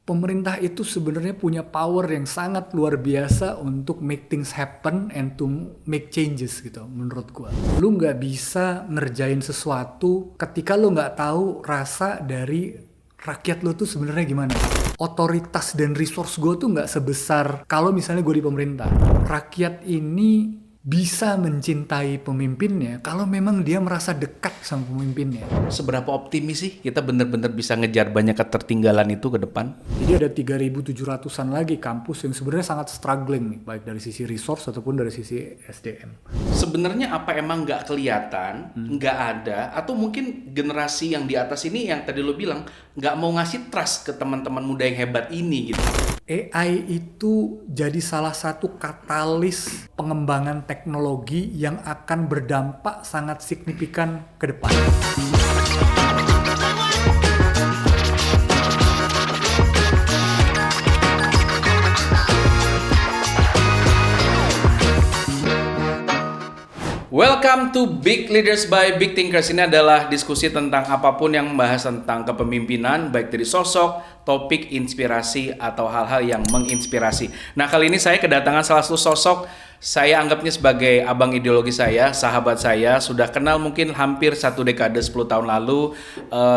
Pemerintah itu sebenarnya punya power yang sangat luar biasa untuk make things happen and to make changes gitu menurut gua. Lu nggak bisa ngerjain sesuatu ketika lu nggak tahu rasa dari rakyat lu tuh sebenarnya gimana. Otoritas dan resource gua tuh nggak sebesar kalau misalnya gua di pemerintah. Rakyat ini bisa mencintai pemimpinnya kalau memang dia merasa dekat sama pemimpinnya. Seberapa optimis sih kita benar-benar bisa ngejar banyak ketertinggalan itu ke depan? Jadi ada 3.700-an lagi kampus yang sebenarnya sangat struggling nih, baik dari sisi resource ataupun dari sisi SDM. Sebenarnya apa emang nggak kelihatan, nggak ada, atau mungkin generasi yang di atas ini yang tadi lo bilang nggak mau ngasih trust ke teman-teman muda yang hebat ini gitu? AI itu jadi salah satu katalis pengembangan teknologi yang akan berdampak sangat signifikan ke depan. Welcome to Big Leaders by Big Thinkers. Ini adalah diskusi tentang apapun yang membahas tentang kepemimpinan, baik dari sosok, topik, inspirasi, atau hal-hal yang menginspirasi. Nah, kali ini saya kedatangan salah satu sosok, saya anggapnya sebagai abang ideologi saya, sahabat saya, sudah kenal mungkin hampir 1 dekade, 10 tahun lalu.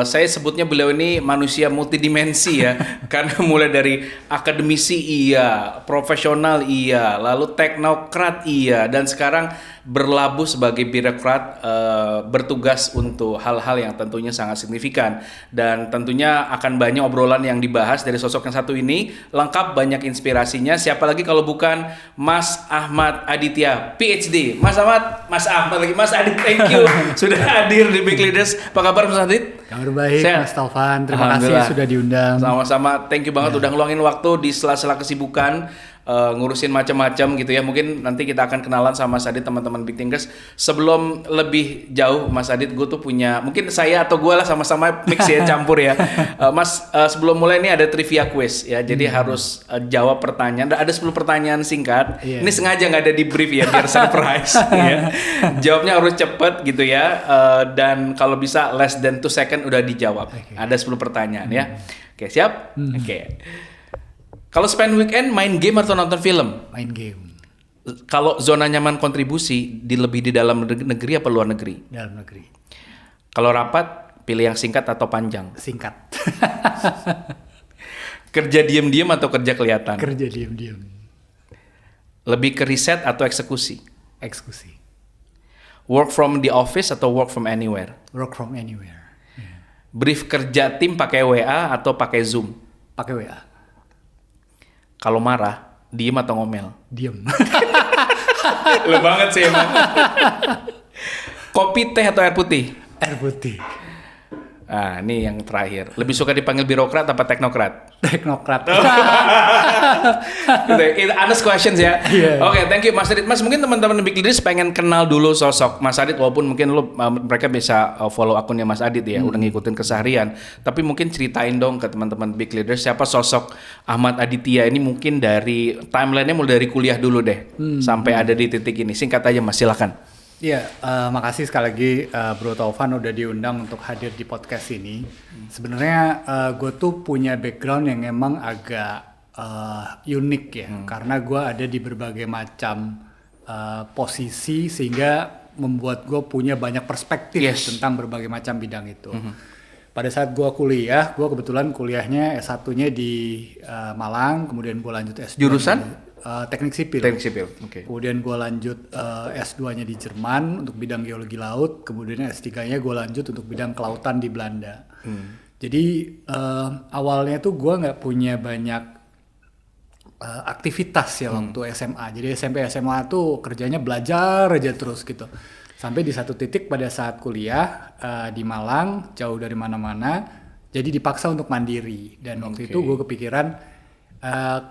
Saya sebutnya beliau ini manusia multidimensi ya, karena mulai dari akademisi iya, profesional iya, lalu teknokrat iya, dan sekarang berlabuh sebagai birokrat, bertugas untuk hal-hal yang tentunya sangat signifikan, dan tentunya akan banyak obrolan yang dibahas dari sosok yang satu ini, lengkap banyak inspirasinya. Siapa lagi kalau bukan Mas Ahmad Aditya, PhD. Mas Adit, thank you sudah hadir di Big Leaders. Apa kabar Mas Adit? Kabar baik, Sehat? Mas Taufan. Terima kasih sudah diundang. Sama-sama, thank you banget udah ngeluangin waktu di sela-sela kesibukan. Ngurusin macam-macam gitu ya. Mungkin nanti kita akan kenalan sama Mas Adit, teman-teman Big Thinkers. Sebelum lebih jauh Mas Adit, gue tuh punya, mungkin saya atau gue lah sama-sama mix ya, campur ya. Mas, sebelum mulai ini ada trivia quiz ya. Jadi harus jawab pertanyaan. Ada 10 pertanyaan singkat. Ini sengaja nggak ada di brief ya, biar surprise ya. Jawabnya harus cepet gitu ya. Dan kalau bisa less than 2 second udah dijawab. Ada 10 pertanyaan ya. Oke, siap? Oke. Kalau spend weekend main game atau nonton film? Main game. Kalau zona nyaman kontribusi lebih di dalam negeri apa luar negeri? Dalam negeri. Kalau rapat pilih yang singkat atau panjang? Singkat. Kerja diem-diem atau kerja kelihatan? Kerja diam-diam. Lebih ke riset atau eksekusi? Eksekusi. Work from the office atau work from anywhere? Work from anywhere. Brief kerja tim pakai WA atau pakai Zoom? Pakai WA. Kalau marah, diem atau ngomel? Diem. Lu banget sih emang. Kopi, teh atau air putih? Air putih. Ah, ini yang terakhir. Lebih suka dipanggil birokrat apa teknokrat? Teknokrat. Itu honest questions ya. Yeah. Oke, thank you Mas Adit. Mas, mungkin teman-teman Big Leaders pengen kenal dulu sosok Mas Adit, walaupun mungkin mereka bisa follow akunnya Mas Adit ya, udah ngikutin keseharian. Tapi mungkin ceritain dong ke teman-teman Big Leaders siapa sosok Ahmad Aditya ini, mungkin dari timelinenya mulai dari kuliah dulu deh sampai ada di titik ini. Singkat aja Mas, silakan. Iya, makasih sekali lagi Bro Taufan udah diundang untuk hadir di podcast ini. Sebenarnya gue tuh punya background yang emang agak unik ya, karena gue ada di berbagai macam posisi sehingga membuat gue punya banyak perspektif tentang berbagai macam bidang itu. Pada saat gue kuliah, gue kebetulan kuliahnya S1-nya di Malang, kemudian gue lanjut S2. Jurusan? Teknik sipil. Teknik sipil, oke. Kemudian gue lanjut S2-nya di Jerman untuk bidang geologi laut. Kemudian S3-nya gue lanjut untuk bidang kelautan di Belanda. Jadi awalnya tuh gue nggak punya banyak aktivitas ya waktu SMA. Jadi SMP SMA tuh kerjanya belajar aja terus gitu. Sampai di satu titik pada saat kuliah di Malang, jauh dari mana-mana. Jadi dipaksa untuk mandiri. Dan waktu itu gue kepikiran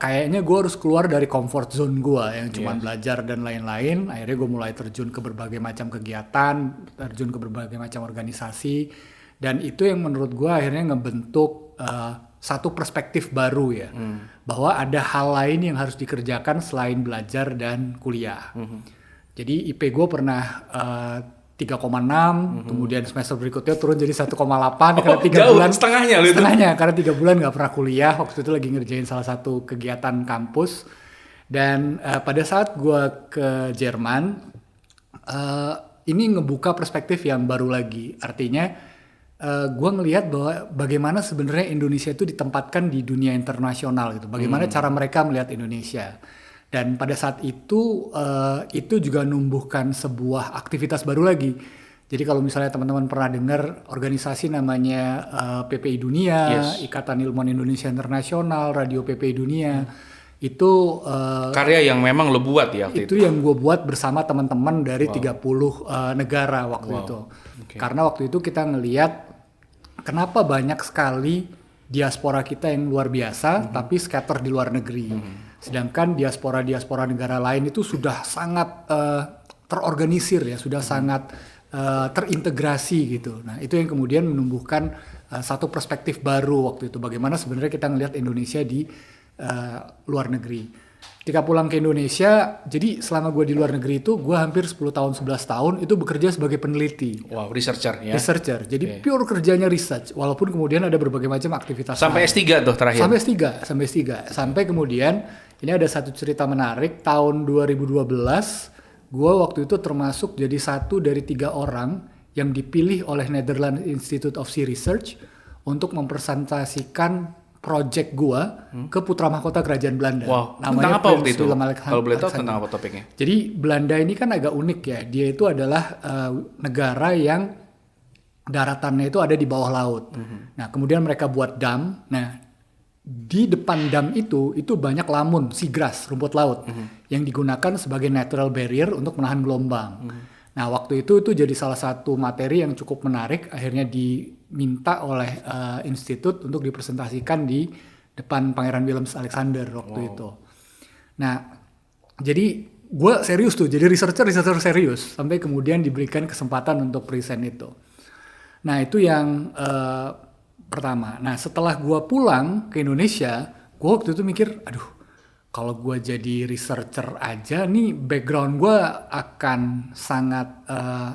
kayaknya gue harus keluar dari comfort zone gue yang cuma belajar dan lain-lain. Akhirnya gue mulai terjun ke berbagai macam kegiatan, terjun ke berbagai macam organisasi, dan itu yang menurut gue akhirnya ngebentuk satu perspektif baru ya, bahwa ada hal lain yang harus dikerjakan selain belajar dan kuliah. Jadi IP gue pernah 3,6, kemudian semester berikutnya turun jadi 1,8 karena 3 jauh, bulan setengahnya loh itu. setengahnya karena 3 bulan nggak pernah kuliah. Waktu itu lagi ngerjain salah satu kegiatan kampus. Dan pada saat gue ke Jerman, ini ngebuka perspektif yang baru lagi. Artinya gue ngelihat bahwa bagaimana sebenarnya Indonesia itu ditempatkan di dunia internasional gitu. Bagaimana cara mereka melihat Indonesia. Dan pada saat itu juga numbuhkan sebuah aktivitas baru lagi. Jadi kalau misalnya teman-teman pernah dengar organisasi namanya PPI Dunia, Ikatan Ilmuwan Indonesia Internasional, Radio PPI Dunia, itu karya yang memang lo buat ya waktu itu yang gue buat bersama teman-teman dari 30 negara waktu itu. Karena waktu itu kita ngelihat kenapa banyak sekali diaspora kita yang luar biasa tapi scatter di luar negeri. Sedangkan diaspora negara lain itu sudah sangat terorganisir ya, sudah sangat terintegrasi gitu. Nah itu yang kemudian menumbuhkan satu perspektif baru waktu itu. Bagaimana sebenarnya kita ngelihat Indonesia di luar negeri. Ketika pulang ke Indonesia, jadi selama gue di luar negeri itu gue hampir 10 tahun, 11 tahun itu bekerja sebagai peneliti. Wow, researcher ya. Researcher, jadi pure kerjanya research. Walaupun kemudian ada berbagai macam aktivitas. Sampai S3 tuh terakhir? Sampai S3. Sampai kemudian, ini ada satu cerita menarik, tahun 2012, gue waktu itu termasuk jadi satu dari 3 orang yang dipilih oleh Netherlands Institute of Sea Research untuk mempresentasikan project gua ke putra mahkota kerajaan Belanda. Wow, tentang Namanya apa waktu itu? Kalau boleh tahu Alexander. tentang apa topiknya? Jadi Belanda ini kan agak unik ya. Dia itu adalah negara yang daratannya itu ada di bawah laut. Nah, kemudian mereka buat dam. Nah, di depan dam itu banyak lamun, seagrass, rumput laut yang digunakan sebagai natural barrier untuk menahan gelombang. Nah, waktu itu jadi salah satu materi yang cukup menarik. Akhirnya diminta oleh institut untuk dipresentasikan di depan Pangeran Willem Alexander waktu itu. Nah, jadi gue serius tuh, jadi researcher serius sampai kemudian diberikan kesempatan untuk present itu. Nah, itu yang pertama. Nah, setelah gue pulang ke Indonesia, gue waktu itu mikir, aduh, kalau gue jadi researcher aja nih background gue akan sangat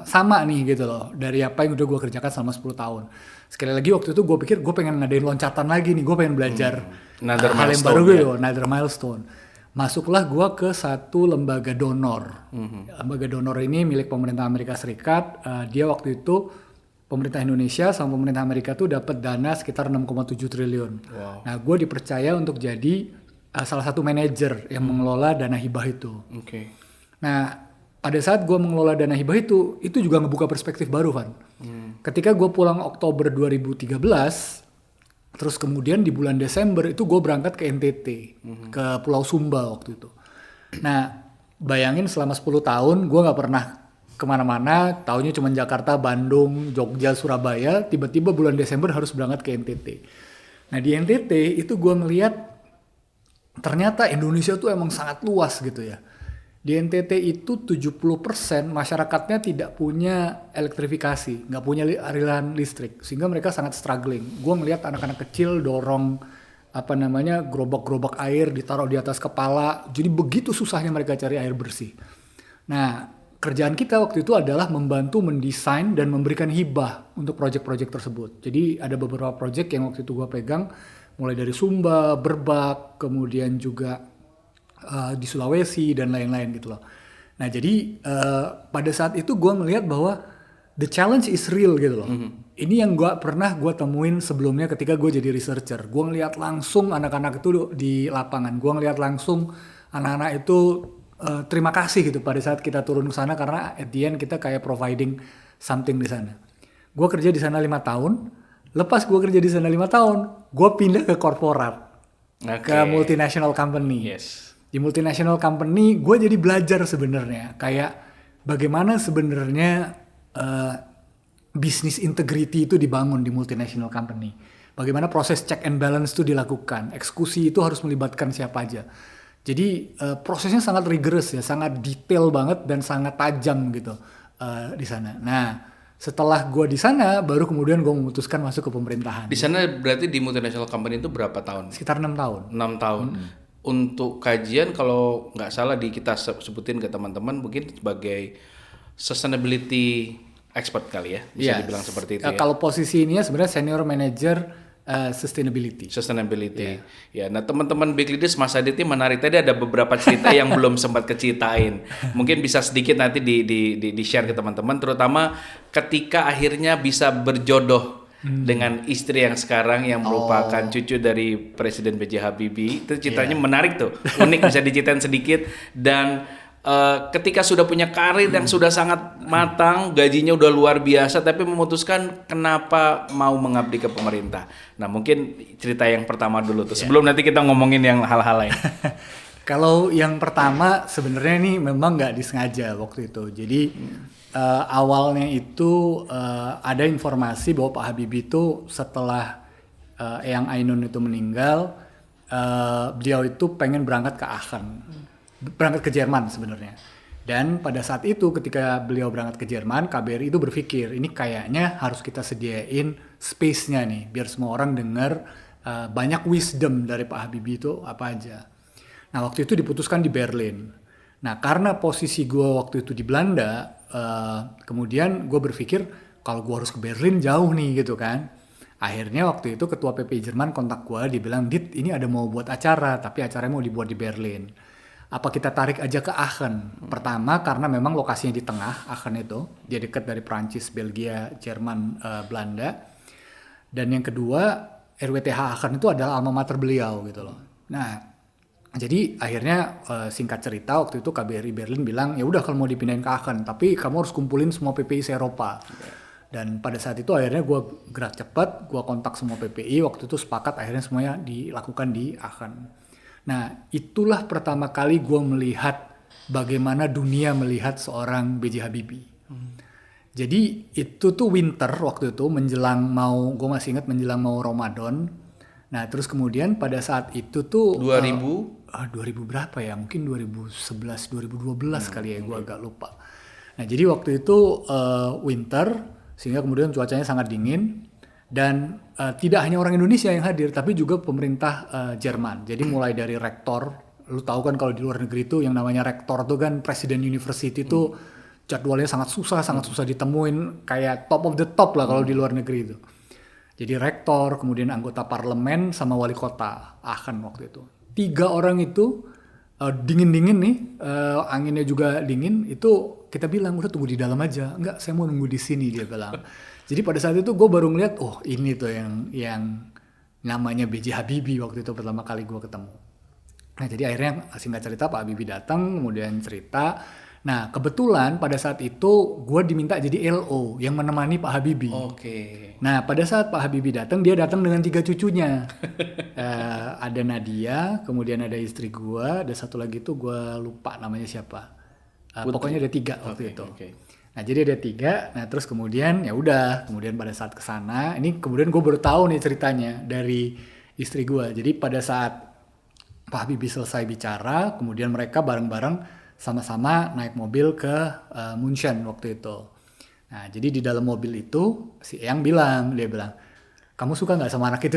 sama nih gitu loh dari apa yang udah gue kerjakan selama 10 tahun. Sekali lagi waktu itu gue pikir gue pengen ngadain loncatan lagi nih, gue pengen belajar hal yang baru gitu, another milestone. Masuklah gue ke satu lembaga donor. Lembaga donor ini milik pemerintah Amerika Serikat. Dia waktu itu pemerintah Indonesia sama pemerintah Amerika tuh dapat dana sekitar 6,7 triliun. Nah, gue dipercaya untuk jadi salah satu manajer yang mengelola dana hibah itu. Nah, pada saat gue mengelola dana hibah itu juga ngebuka perspektif baru, Van. Ketika gue pulang Oktober 2013, terus kemudian di bulan Desember itu gue berangkat ke NTT, ke Pulau Sumba waktu itu. Nah, bayangin selama 10 tahun gue gak pernah kemana-mana, taunya cuma Jakarta, Bandung, Jogja, Surabaya, tiba-tiba bulan Desember harus berangkat ke NTT. Nah, di NTT itu gue ngeliat ternyata Indonesia tuh emang sangat luas gitu ya. Di NTT itu 70% masyarakatnya tidak punya elektrifikasi, nggak punya aliran listrik, sehingga mereka sangat struggling. Gue ngeliat anak-anak kecil dorong gerobak-gerobak air ditaruh di atas kepala, jadi begitu susahnya mereka cari air bersih. Nah, kerjaan kita waktu itu adalah membantu mendesain dan memberikan hibah untuk proyek-proyek tersebut. Jadi ada beberapa proyek yang waktu itu gue pegang, mulai dari Sumba, Berbak, kemudian juga di Sulawesi dan lain-lain gitu loh. Nah jadi pada saat itu gue melihat bahwa the challenge is real gitu loh. Ini yang pernah gue temuin sebelumnya ketika gue jadi researcher. Gue ngeliat langsung anak-anak itu di lapangan. Gue ngeliat langsung anak-anak itu terima kasih gitu pada saat kita turun ke sana karena at the end kita kayak providing something di sana. Gue kerja di sana 5 tahun. Lepas gue kerja di sana 5 tahun, gue pindah ke korporat, ke multinational company. Di multinational company, gue jadi belajar sebenarnya kayak bagaimana sebenarnya bisnis integrity itu dibangun di multinational company. Bagaimana proses check and balance itu dilakukan, eksekusi itu harus melibatkan siapa aja. Jadi prosesnya sangat rigorous ya, sangat detail banget dan sangat tajam gitu di sana. Nah, setelah gue di sana, baru kemudian gue memutuskan masuk ke pemerintahan. Di sana berarti di multinational company itu berapa tahun? Sekitar 6 tahun. 6 tahun. Untuk kajian kalau nggak salah kita sebutin ke teman-teman mungkin sebagai sustainability expert kali ya, bisa Yes. dibilang seperti itu ya. Kalau posisi ini sebenarnya senior manager sustainability. Sustainability. Ya, nah teman-teman Big Leaders, Mas Adit ini menarik, tadi ada beberapa cerita yang belum sempat keceritain. Mungkin bisa sedikit nanti di share ke teman-teman, terutama ketika akhirnya bisa berjodoh dengan istri yang sekarang yang merupakan cucu dari Presiden B.J. Habibie. Itu ceritanya menarik tuh, unik, bisa diceritain sedikit. Dan ketika sudah punya karir yang sudah sangat matang, gajinya udah luar biasa, tapi memutuskan kenapa mau mengabdi ke pemerintah. Nah, mungkin cerita yang pertama dulu tuh, sebelum nanti kita ngomongin yang hal-hal lain. Kalau yang pertama sebenarnya ini memang nggak disengaja waktu itu. Jadi awalnya itu ada informasi bahwa Pak Habibie itu setelah Eyang Ainun itu meninggal, beliau itu pengen berangkat ke Aachen, berangkat ke Jerman sebenarnya. Dan pada saat itu ketika beliau berangkat ke Jerman, KBRI itu berpikir ini kayaknya harus kita sediain space-nya nih, biar semua orang dengar banyak wisdom dari Pak Habibie itu apa aja. Nah waktu itu diputuskan di Berlin. Nah karena posisi gue waktu itu di Belanda, kemudian gue berpikir kalau gue harus ke Berlin jauh nih gitu kan. Akhirnya waktu itu ketua PPI Jerman kontak gue, dia bilang, Dit ini ada mau buat acara, tapi acaranya mau dibuat di Berlin. Apa kita tarik aja ke Aachen? Pertama karena memang lokasinya di tengah, Aachen itu. Dia dekat dari Prancis, Belgia, Jerman, Belanda. Dan yang kedua, RWTH Aachen itu adalah alma mater beliau gitu loh. Nah, jadi akhirnya singkat cerita waktu itu KBRI Berlin bilang ya udah kalau mau dipindahin ke Aachen, tapi kamu harus kumpulin semua PPI se-Eropa. Dan pada saat itu akhirnya gue gerak cepat, gue kontak semua PPI, waktu itu sepakat akhirnya semuanya dilakukan di Aachen. Nah itulah pertama kali gue melihat bagaimana dunia melihat seorang B.J. Habibie. Jadi itu tuh winter waktu itu menjelang mau, gue masih ingat menjelang mau Ramadan. Nah terus kemudian pada saat itu tuh 2000? 2000 berapa ya? Mungkin 2011, 2012 kali ya, gue agak lupa. Nah jadi waktu itu winter, sehingga kemudian cuacanya sangat dingin. Dan tidak hanya orang Indonesia yang hadir, tapi juga pemerintah Jerman. Jadi mulai dari rektor, lu tahu kan kalau di luar negeri itu yang namanya rektor tuh kan presiden university itu jadwalnya sangat susah ditemuin, kayak top of the top lah kalau di luar negeri itu. Jadi rektor, kemudian anggota parlemen sama wali kota Aachen waktu itu. 3 orang itu dingin-dingin nih, anginnya juga dingin, itu kita bilang udah tunggu di dalam aja. Enggak, saya mau nunggu di sini, dia bilang. Jadi pada saat itu gue baru ngeliat, oh ini tuh yang namanya B.J. Habibie waktu itu pertama kali gue ketemu. Nah jadi akhirnya singkat cerita Pak Habibie datang, kemudian cerita. Nah kebetulan pada saat itu gue diminta jadi LO yang menemani Pak Habibie. Oke. Nah pada saat Pak Habibie datang, dia datang dengan 3 cucunya. Ada Nadia, kemudian ada istri gue, ada satu lagi tuh gue lupa namanya siapa. Pokoknya ada 3 waktu itu. Okay. Nah jadi ada 3, nah terus kemudian ya udah, kemudian pada saat kesana, ini kemudian gue baru tahu nih ceritanya dari istri gue. Jadi pada saat Pak Habibie selesai bicara, kemudian mereka bareng-bareng sama-sama naik mobil ke München waktu itu. Nah jadi di dalam mobil itu si Eyang bilang, dia bilang, kamu suka nggak sama anak itu?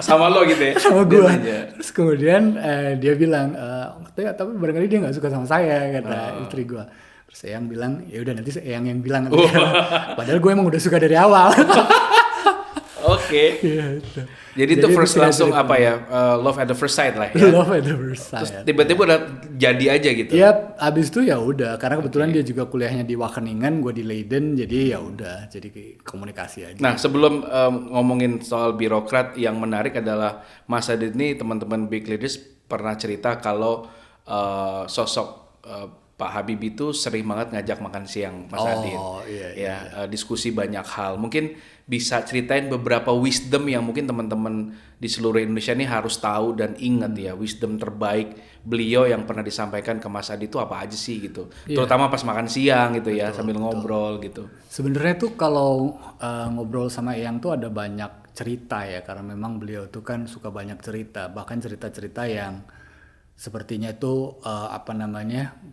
Sama lo gitu ya? Sama gue. Terus kemudian dia bilang, tapi barangkali dia nggak suka sama saya, kata istri gue. Terus Eyang bilang, ya udah nanti Eyang yang bilang. Padahal gue emang udah suka dari awal. Oke. Gitu. Jadi itu first langsung apa ya, love at the first sight lah ya. Love at the first sight. Terus tiba-tiba udah jadi aja gitu. Ya, abis itu ya udah. Karena kebetulan dia juga kuliahnya di Wageningen, gue di Leiden, jadi ya udah, jadi komunikasi aja. Nah sebelum ngomongin soal birokrat, yang menarik adalah Mas Adit ini, teman-teman Big Leaders pernah cerita kalau sosok Pak Habibie itu sering banget ngajak makan siang Mas Adit. Iya. Diskusi banyak hal. Mungkin bisa ceritain beberapa wisdom yang mungkin teman-teman di seluruh Indonesia ini harus tahu dan ingat ya, wisdom terbaik beliau yang pernah disampaikan ke Mas Adit itu apa aja sih gitu. Terutama pas makan siang gitu ya, sambil ngobrol gitu. Sebenarnya tuh kalau ngobrol sama Eyang tuh ada banyak cerita ya, karena memang beliau tuh kan suka banyak cerita, bahkan cerita-cerita yang sepertinya itu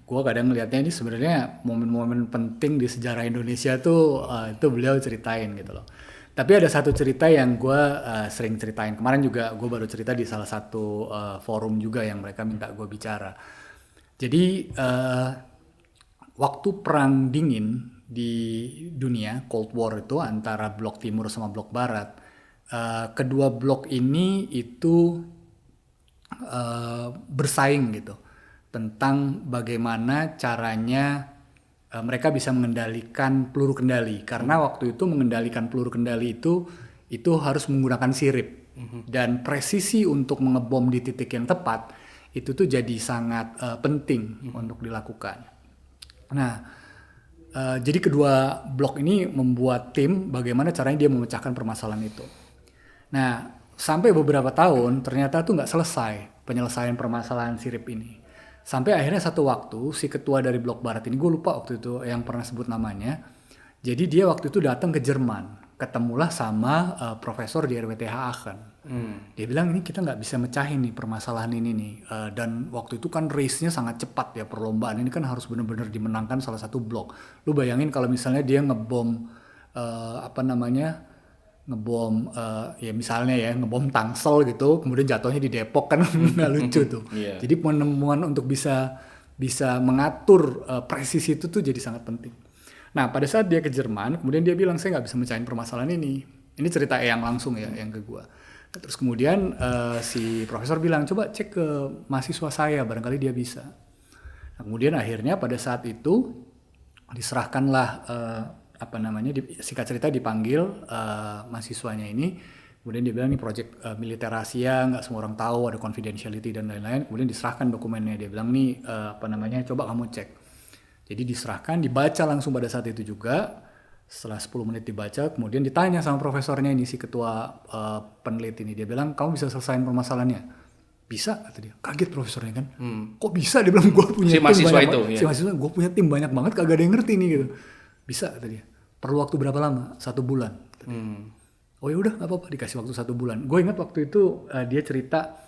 gue kadang ngelihatnya ini sebenarnya momen-momen penting di sejarah Indonesia tuh itu beliau ceritain gitu loh. Tapi ada satu cerita yang gue sering ceritain, kemarin juga gue baru cerita di salah satu forum juga yang mereka minta gue bicara. Jadi waktu perang dingin di dunia, Cold War itu antara blok timur sama blok barat. Kedua blok ini itu bersaing gitu tentang bagaimana caranya mereka bisa mengendalikan peluru kendali, karena waktu itu mengendalikan peluru kendali itu harus menggunakan sirip dan presisi untuk mengebom di titik yang tepat itu tuh jadi sangat penting untuk dilakukan. Nah, jadi kedua blok ini membuat tim bagaimana caranya dia memecahkan permasalahan itu. Nah, sampai beberapa tahun ternyata tuh nggak selesai penyelesaian permasalahan sirip ini. Sampai akhirnya satu waktu si ketua dari blok barat ini, gue lupa waktu itu yang pernah sebut namanya. Jadi dia waktu itu datang ke Jerman, ketemulah sama profesor di RWTH Aachen. Dia bilang ini kita nggak bisa mecahin nih permasalahan ini nih. Dan waktu itu kan race-nya sangat cepat ya, perlombaan ini kan harus benar-benar dimenangkan salah satu blok. Lu bayangin kalau misalnya dia ngebom ngebom ya misalnya ya ngebom Tangsel gitu, kemudian jatuhnya di Depok kan nggak lucu tuh. Yeah. Jadi penemuan untuk bisa mengatur presisi itu tuh jadi sangat penting. Nah pada saat dia ke Jerman, kemudian dia bilang saya nggak bisa mecahin permasalahan ini. Ini cerita yang langsung ya yang ke gua. Terus kemudian si profesor bilang coba cek ke mahasiswa saya, barangkali dia bisa. Nah, kemudian akhirnya pada saat itu diserahkanlah singkat cerita dipanggil mahasiswanya ini, kemudian dia bilang ini proyek militer Asia, nggak semua orang tahu, ada confidentiality dan lain-lain. Kemudian diserahkan dokumennya, dia bilang nih coba kamu cek. Jadi diserahkan, dibaca langsung pada saat itu juga. Setelah 10 menit dibaca, kemudian ditanya sama profesornya ini, si ketua peneliti ini, dia bilang kamu bisa selesaiin permasalahannya? Bisa, kata dia. Kaget profesornya kan. Kok bisa? Dia bilang gue punya tim mahasiswa banyak itu, banget. Si mahasiswa, gue punya tim banyak banget, kagak ada yang ngerti nih gitu. Bisa, kata dia. Perlu waktu berapa lama? 1 bulan. Oh ya udah, nggak apa-apa, dikasih waktu 1 bulan. Gue ingat waktu itu dia cerita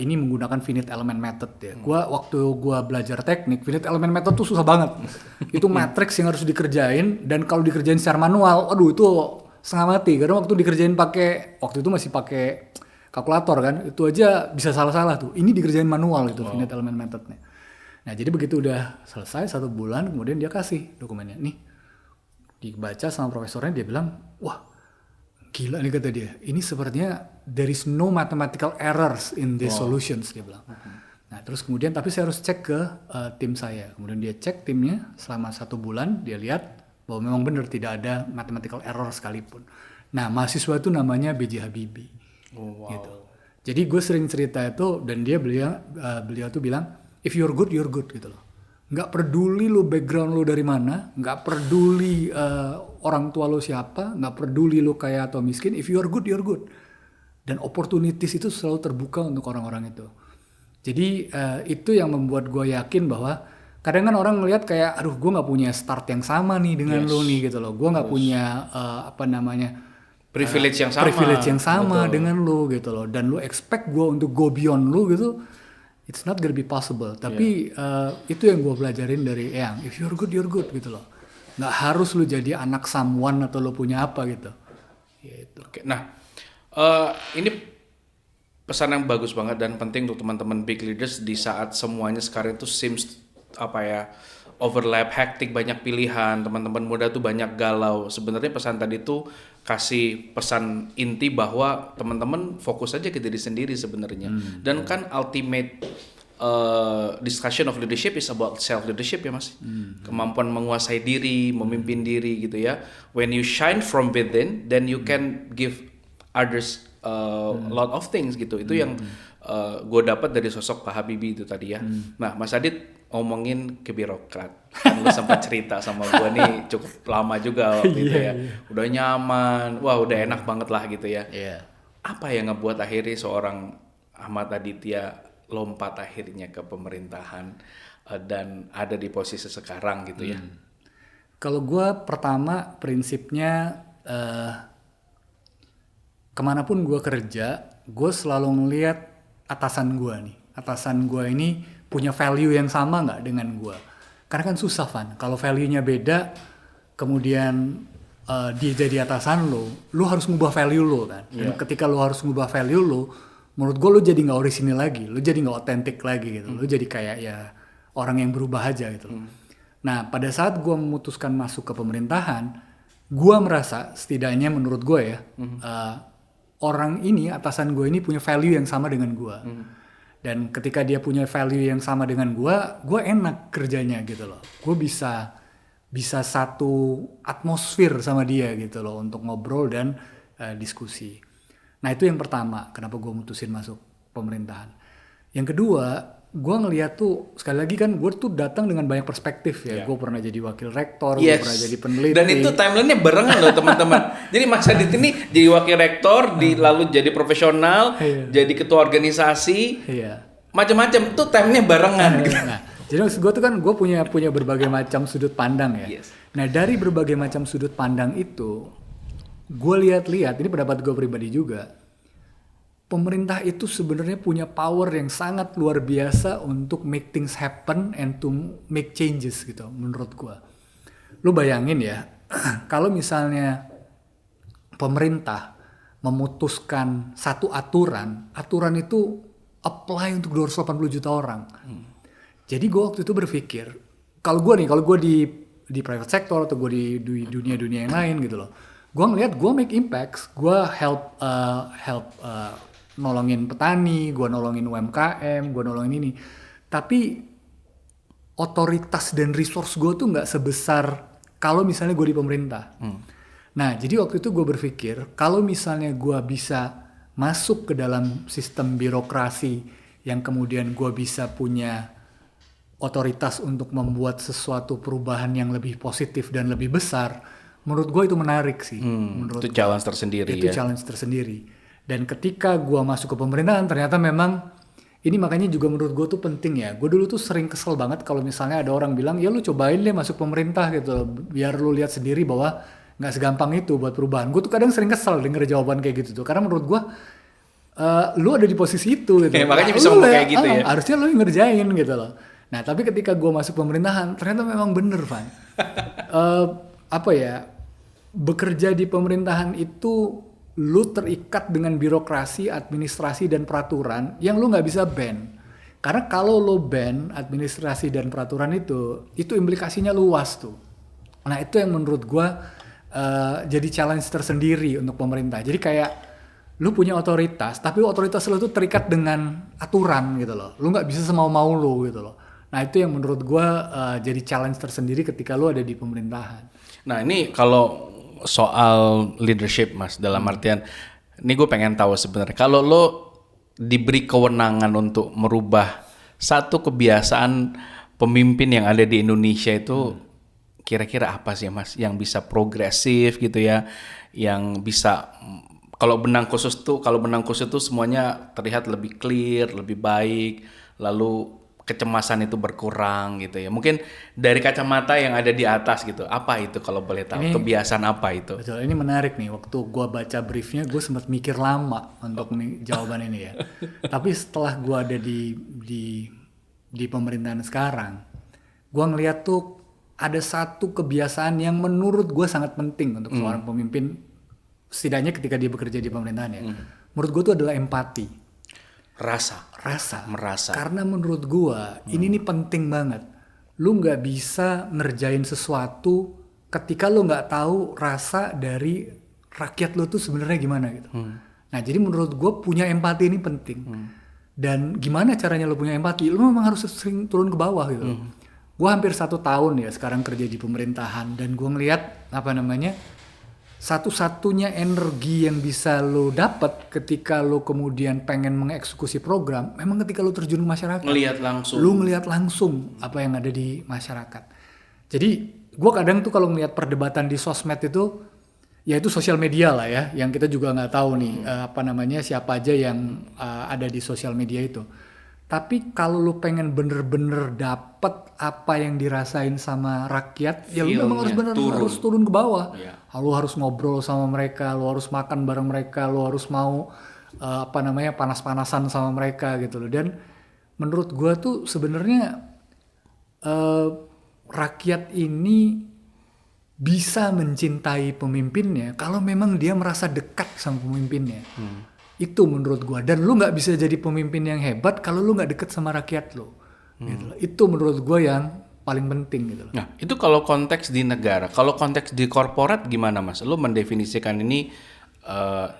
ini menggunakan finite element method ya. Waktu gue belajar teknik, finite element method tuh susah banget. Itu matriks yang harus dikerjain, dan kalau dikerjain secara manual, aduh itu setengah mati. Karena waktu dikerjain waktu itu masih pakai kalkulator kan, itu aja bisa salah-salah tuh. Ini dikerjain manual itu finite element methodnya. Nah jadi begitu udah selesai 1 bulan, kemudian dia kasih dokumennya. Nih, dibaca sama profesornya, dia bilang, wah gila nih kata dia. Ini sepertinya there is no mathematical errors in these solutions, dia bilang. Nah terus kemudian tapi saya harus cek ke tim saya. Kemudian dia cek timnya selama 1 bulan, dia lihat bahwa memang benar tidak ada mathematical error sekalipun. Nah mahasiswa itu namanya B.J. Habibie. Gitu. Jadi gue sering cerita itu, dan beliau tuh bilang if you're good gitu loh. Nggak peduli lo background lo dari mana, nggak peduli orang tua lo siapa, nggak peduli lo kaya atau miskin, if you're good you're good. Dan opportunities itu selalu terbuka untuk orang-orang itu. Jadi itu yang membuat gue yakin bahwa kadang kan orang ngelihat kayak aduh gue nggak punya start yang sama nih dengan lo nih gitu loh. Gue nggak punya privilege yang sama betul. dengan lo gitu loh, dan lo expect gue untuk go beyond lo gitu, it's not gonna be possible. Tapi itu yang gue pelajarin dari Eyang, if you're good gitu loh, nggak harus lo jadi anak someone atau lo punya apa gitu. Oke, nah ini pesan yang bagus banget dan penting untuk teman-teman big leaders di saat semuanya sekarang itu seems overlap, hektik, banyak pilihan, teman-teman muda tuh banyak galau. Sebenarnya pesan tadi tuh kasih pesan inti bahwa teman-teman fokus aja ke diri sendiri sebenarnya. Dan kan ultimate discussion of leadership is about self leadership ya Mas. Kemampuan menguasai diri, memimpin diri gitu ya. When you shine from within, then you can give others lot of things gitu. Itu yang gue dapat dari sosok Pak Habibie itu tadi ya. Nah Mas Adit ngomongin ke birokrat, kan lu sempat cerita sama gue nih cukup lama juga waktu itu ya. Udah nyaman, wah udah enak banget lah gitu ya. Apa yang ngebuat akhirnya seorang Ahmad Aditya lompat akhirnya ke pemerintahan dan ada di posisi sekarang gitu ya? Kalau gue pertama prinsipnya kemanapun gue kerja, gue selalu ngelihat atasan gue nih. Atasan gue ini punya value yang sama nggak dengan gue? Karena kan susah Van, kalau value-nya beda, kemudian dia jadi atasan lo harus ngubah value lo kan. Dan ketika lo harus ngubah value lo, menurut gue lo jadi nggak orisinil lagi, lo jadi nggak otentik lagi gitu. Lo jadi kayak ya orang yang berubah aja gitu. Nah, pada saat gue memutuskan masuk ke pemerintahan, gue merasa setidaknya menurut gue ya, orang ini, atasan gue ini punya value yang sama dengan gue. Dan ketika dia punya value yang sama dengan gue enak kerjanya gitu loh. Gue bisa satu atmosfer sama dia gitu loh untuk ngobrol dan diskusi. Nah itu yang pertama, kenapa gue mutusin masuk pemerintahan. Yang kedua, gue ngeliat tuh, sekali lagi kan gue tuh datang dengan banyak perspektif ya. Gue pernah jadi wakil rektor, gue pernah jadi peneliti. Dan itu timelinenya barengan loh teman-teman. Jadi Mas Adit ini jadi wakil rektor, lalu jadi profesional, jadi ketua organisasi, macam-macam tuh timenya barengan. Gitu. Nah, jadi maksud gue tuh kan gue punya berbagai macam sudut pandang ya. Nah dari berbagai macam sudut pandang itu, gue lihat-lihat, ini pendapat gue pribadi juga, pemerintah itu sebenarnya punya power yang sangat luar biasa untuk make things happen and to make changes gitu menurut gue. Lu bayangin ya, kalau misalnya pemerintah memutuskan satu aturan itu apply untuk 280 juta orang. Jadi gue waktu itu berpikir, kalau gue di private sector atau gue di dunia-dunia yang lain gitu loh, gue ngeliat gue make impacts, gue help nolongin petani, gue nolongin UMKM, gue nolongin ini. Tapi otoritas dan resource gue tuh nggak sebesar kalau misalnya gue di pemerintah. Nah, jadi waktu itu gue berpikir kalau misalnya gue bisa masuk ke dalam sistem birokrasi yang kemudian gue bisa punya otoritas untuk membuat sesuatu perubahan yang lebih positif dan lebih besar, menurut gue itu menarik sih. Itu challenge tersendiri itu challenge tersendiri. Dan ketika gue masuk ke pemerintahan, ternyata memang ini makanya juga menurut gue tuh penting ya. Gue dulu tuh sering kesel banget kalau misalnya ada orang bilang, ya lu cobain deh masuk pemerintah gitu, biar lu lihat sendiri bahwa nggak segampang itu buat perubahan. Gue tuh kadang sering kesel denger jawaban kayak gitu tuh, karena menurut gue lu ada di posisi itu gitu. Makanya bisa ngomong kayak gitu ya. Harusnya lu yang ngerjain gitu loh. Nah tapi ketika gue masuk pemerintahan, ternyata memang bener Van. Bekerja di pemerintahan itu lu terikat dengan birokrasi, administrasi, dan peraturan yang lu nggak bisa ban. Karena kalau lu ban administrasi dan peraturan itu implikasinya luas tuh. Nah itu yang menurut gua jadi challenge tersendiri untuk pemerintah. Jadi kayak lu punya otoritas, tapi otoritas lu tuh terikat dengan aturan gitu loh. Lu nggak bisa semau-mau lu gitu loh. Nah itu yang menurut gua jadi challenge tersendiri ketika lu ada di pemerintahan. Nah ini kalau soal leadership Mas, dalam artian ini gue pengen tahu sebenarnya kalau lo diberi kewenangan untuk merubah satu kebiasaan pemimpin yang ada di Indonesia itu kira-kira apa sih Mas yang bisa progresif gitu ya, yang bisa kalau benang khusus tuh semuanya terlihat lebih clear, lebih baik, lalu kecemasan itu berkurang gitu ya. Mungkin dari kacamata yang ada di atas gitu. Apa itu kalau boleh tahu? Kebiasaan apa itu? Betul, ini menarik nih. Waktu gue baca briefnya, gue sempat mikir lama untuk jawaban ini ya. Tapi setelah gue ada di pemerintahan sekarang, gue ngeliat tuh ada satu kebiasaan yang menurut gue sangat penting untuk seorang pemimpin, setidaknya ketika dia bekerja di pemerintahan ya. Menurut gue tuh adalah empati. Merasa. Karena menurut gua ini nih penting banget. Lu nggak bisa ngerjain sesuatu ketika lu nggak tahu rasa dari rakyat lu tuh sebenarnya gimana gitu. Nah jadi menurut gua punya empati ini penting. Dan gimana caranya lu punya empati? Lu memang harus sering turun ke bawah gitu. Gua hampir 1 tahun ya sekarang kerja di pemerintahan dan gua ngelihat satu-satunya energi yang bisa lo dapat ketika lo kemudian pengen mengeksekusi program, memang ketika lo terjun ke masyarakat. Lo ngelihat langsung apa yang ada di masyarakat. Jadi gue kadang tuh kalau ngelihat perdebatan di sosmed itu, ya itu sosial media lah ya, yang kita juga nggak tahu nih siapa aja yang ada di sosial media itu. Tapi kalau lu pengen bener-bener dapet apa yang dirasain sama rakyat, ya lu memang harus turun ke bawah. Lu harus ngobrol sama mereka, lu harus makan bareng mereka, lu harus mau panas-panasan sama mereka gitu loh. Dan menurut gua tuh sebenarnya rakyat ini bisa mencintai pemimpinnya kalau memang dia merasa dekat sama pemimpinnya. Itu menurut gue. Dan lu gak bisa jadi pemimpin yang hebat kalau lu gak deket sama rakyat lu. Gitu. Itu menurut gue yang paling penting gitu loh. Nah, itu kalau konteks di negara. Kalau konteks di korporat gimana, Mas? Lu mendefinisikan ini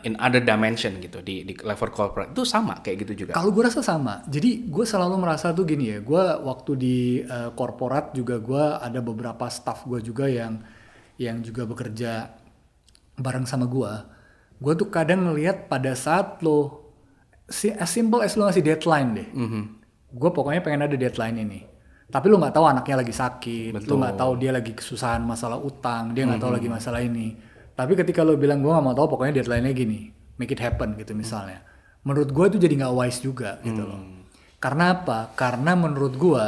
in other dimension gitu di level korporat. Itu sama kayak gitu juga. Kalau gue rasa sama. Jadi gue selalu merasa tuh gini ya. Gue waktu di korporat juga gue ada beberapa staff gue juga yang juga bekerja bareng sama gue. Gue tuh kadang ngelihat pada saat lo as simple as lo ngasih deadline deh. Gue pokoknya pengen ada deadline ini. Tapi lo nggak tahu anaknya lagi sakit, lo nggak tahu dia lagi kesusahan masalah utang, dia nggak tahu lagi masalah ini. Tapi ketika lo bilang gue nggak mau tahu, pokoknya deadline-nya gini, make it happen gitu misalnya. Menurut gue itu jadi nggak wise juga gitu loh. Karena apa? Karena menurut gue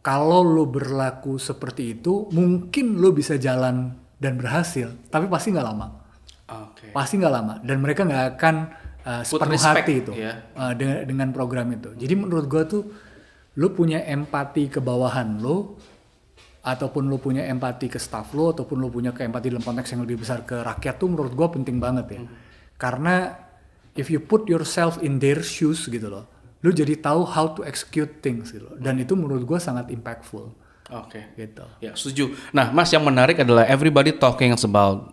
kalau lo berlaku seperti itu, mungkin lo bisa jalan dan berhasil, tapi pasti nggak lama. Oke. Pasti nggak lama dan mereka nggak akan sepenuh respect, hati itu ya. dengan program itu. Jadi menurut gue tuh lo punya empati ke bawahan lo, ataupun lo punya empati ke staff lo, ataupun lo punya empati dalam konteks yang lebih besar ke rakyat tuh menurut gue penting banget ya. Karena if you put yourself in their shoes gitu loh, lo jadi tahu how to execute things gitu loh. Dan itu menurut gue sangat impactful. Oke. Gitu. Ya, setuju. Nah, Mas, yang menarik adalah everybody talking about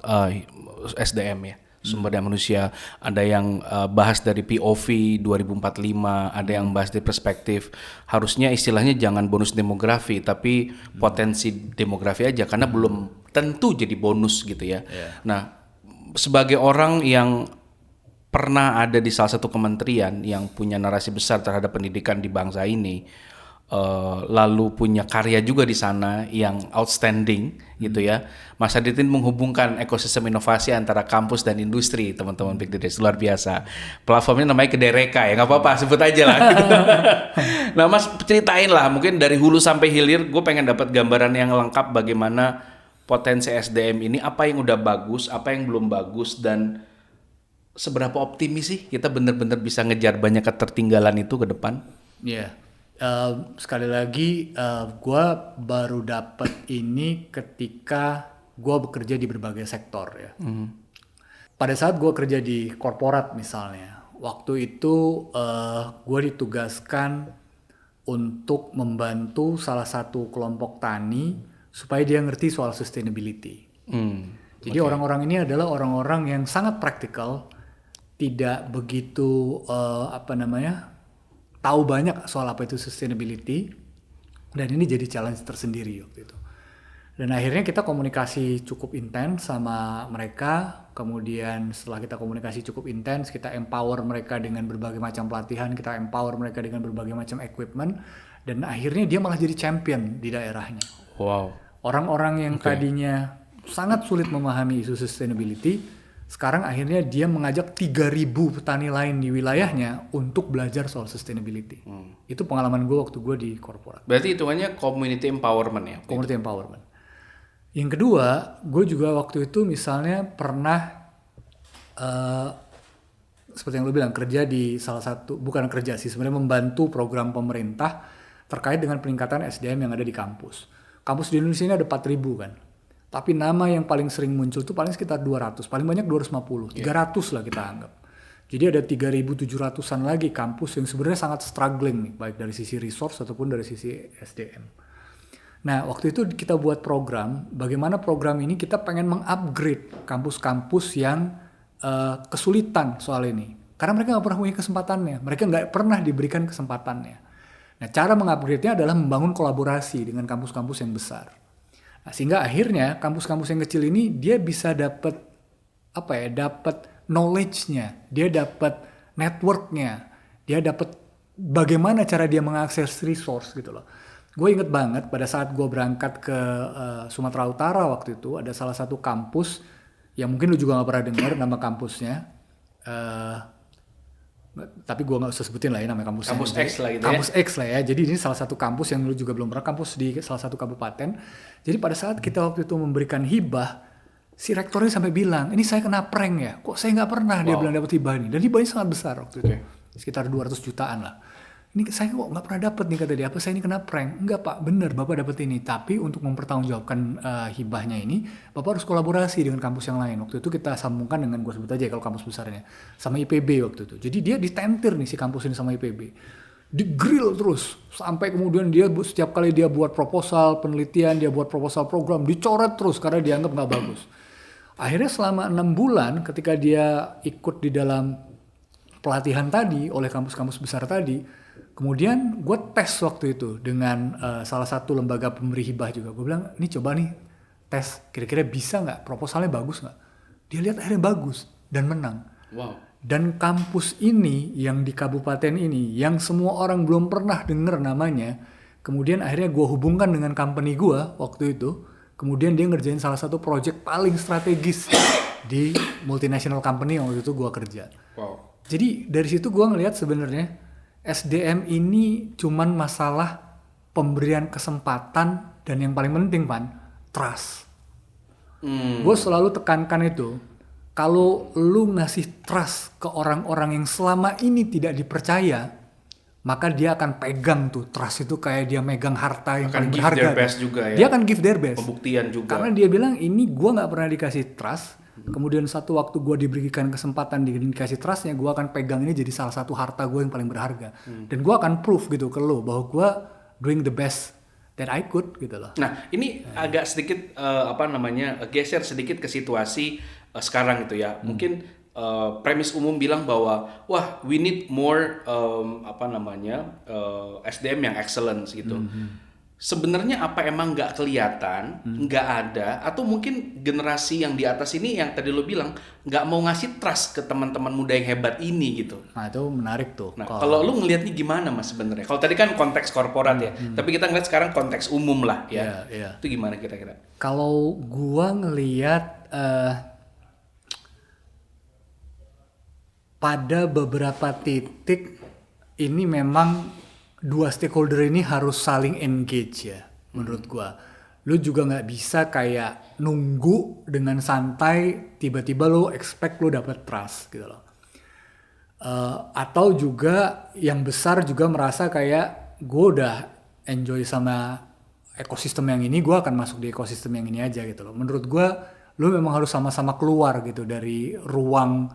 SDM ya, sumber daya manusia. Ada yang bahas dari POV 2045, ada yang bahas dari perspektif harusnya istilahnya jangan bonus demografi, tapi potensi demografi aja karena belum tentu jadi bonus gitu ya. Nah, sebagai orang yang pernah ada di salah satu kementerian yang punya narasi besar terhadap pendidikan di bangsa ini, lalu punya karya juga di sana yang outstanding gitu ya. Mas Haditin menghubungkan ekosistem inovasi antara kampus dan industri, teman-teman Big Leaders, luar biasa. Platformnya namanya Kedereka ya, nggak apa-apa, sebut aja lah. Nah, Mas, ceritain lah mungkin dari hulu sampai hilir. Gue pengen dapat gambaran yang lengkap bagaimana potensi SDM ini, apa yang udah bagus, apa yang belum bagus, dan seberapa optimis sih kita benar-benar bisa ngejar banyak ketertinggalan itu ke depan. Iya. Sekali lagi gue baru dapat ini ketika gue bekerja di berbagai sektor ya. Pada saat gue kerja di korporat misalnya, waktu itu gue ditugaskan untuk membantu salah satu kelompok tani supaya dia ngerti soal sustainability. Jadi orang-orang ini adalah orang-orang yang sangat praktikal, tidak begitu tahu banyak soal apa itu sustainability, dan ini jadi challenge tersendiri waktu itu. Dan akhirnya kita komunikasi cukup intens sama mereka. Kemudian setelah kita komunikasi cukup intens, kita empower mereka dengan berbagai macam pelatihan, kita empower mereka dengan berbagai macam equipment, dan akhirnya dia malah jadi champion di daerahnya. Wow. Orang-orang yang tadinya sangat sulit memahami isu sustainability, sekarang akhirnya dia mengajak 3.000 petani lain di wilayahnya untuk belajar soal sustainability. Itu pengalaman gue waktu gue di korporat. Berarti hitungannya community empowerment ya? Community empowerment. Yang kedua, gue juga waktu itu misalnya pernah seperti yang lo bilang, kerja di salah satu, bukan kerja sih, sebenarnya membantu program pemerintah terkait dengan peningkatan SDM yang ada di kampus. Kampus di Indonesia ini ada 4.000 kan. Tapi nama yang paling sering muncul tuh paling sekitar 200, paling banyak 250, 300 lah kita anggap. Jadi ada 3.700-an lagi kampus yang sebenarnya sangat struggling nih, baik dari sisi resource ataupun dari sisi SDM. Nah, waktu itu kita buat program, bagaimana program ini kita pengen mengupgrade kampus-kampus yang kesulitan soal ini. Karena mereka nggak pernah punya kesempatannya, mereka nggak pernah diberikan kesempatannya. Nah, cara mengupgrade-nya adalah membangun kolaborasi dengan kampus-kampus yang besar. Nah, sehingga akhirnya kampus-kampus yang kecil ini dia bisa dapat knowledge-nya, dia dapat network-nya, dia dapat bagaimana cara dia mengakses resource gitu loh. Gue inget banget pada saat gue berangkat ke Sumatera Utara waktu itu, ada salah satu kampus yang mungkin lu juga gak pernah dengar nama kampusnya, tapi gue gak usah sebutin lah ya nama kampusnya. Kampus X lah gitu kampus X lah ya. Jadi ini salah satu kampus yang lu juga belum pernah, kampus di salah satu kabupaten. Jadi pada saat kita waktu itu memberikan hibah, si rektornya sampai bilang, ini saya kena prank ya, kok saya gak pernah dia bilang dapat hibah ini. Dan hibahnya sangat besar waktu itu, sekitar 200 jutaan lah. Ini saya kok gak pernah dapat nih, kata dia, apa saya ini kena prank? Enggak Pak, bener Bapak dapat ini. Tapi untuk mempertanggungjawabkan hibahnya ini, Bapak harus kolaborasi dengan kampus yang lain. Waktu itu kita sambungkan dengan, gue sebut aja kalau kampus besarnya, sama IPB waktu itu. Jadi dia ditentir nih si kampus ini sama IPB. Di-grill terus sampai kemudian dia setiap kali dia buat proposal penelitian, dia buat proposal program dicoret terus karena dianggap nggak bagus. Akhirnya selama 6 bulan ketika dia ikut di dalam pelatihan tadi oleh kampus-kampus besar tadi, kemudian gue tes waktu itu dengan salah satu lembaga pemberi hibah juga. Gue bilang, ini coba nih tes, kira-kira bisa nggak, proposalnya bagus nggak? Dia lihat akhirnya bagus dan menang. Wow. Dan kampus ini yang di kabupaten ini, yang semua orang belum pernah dengar namanya, kemudian akhirnya gue hubungkan dengan company gue waktu itu. Kemudian dia ngerjain salah satu project paling strategis di multinational company yang waktu itu gue kerja. Wow. Jadi dari situ gue ngelihat sebenarnya SDM ini cuman masalah pemberian kesempatan dan yang paling penting Pan, trust. Gue selalu tekankan itu, kalau lu ngasih trust ke orang-orang yang selama ini tidak dipercaya, maka dia akan pegang tuh trust itu kayak dia megang harta yang Akan paling give berharga. their best juga ya. Dia akan give their best. Pembuktian juga. Karena dia bilang ini gue nggak pernah dikasih trust. Kemudian satu waktu gue diberikan kesempatan dikasih trustnya, gue akan pegang ini jadi salah satu harta gue yang paling berharga. Dan gue akan proof gitu ke lo bahwa gue doing the best that I could gitu loh. Nah, ini agak sedikit geser sedikit ke situasi sekarang gitu ya. Mungkin premis umum bilang bahwa wah we need more SDM yang excellence gitu. Sebenarnya apa emang nggak kelihatan, nggak ada, atau mungkin generasi yang di atas ini yang tadi lo bilang nggak mau ngasih trust ke teman-teman muda yang hebat ini gitu. Nah itu menarik tuh. Nah kalau lo ngelihatnya gimana mas sebenarnya? Kalau tadi kan konteks korporat ya, tapi kita ngeliat sekarang konteks umum lah ya. Itu gimana kira-kira? Kalau gua ngelihat pada beberapa titik ini memang dua stakeholder ini harus saling engage ya menurut gua. Lu juga nggak bisa kayak nunggu dengan santai tiba-tiba lu expect lu dapet trust gitu loh. Atau juga yang besar juga merasa kayak gue udah enjoy sama ekosistem yang ini, gue akan masuk di ekosistem yang ini aja gitu loh. Menurut gue lu memang harus sama-sama keluar gitu dari ruang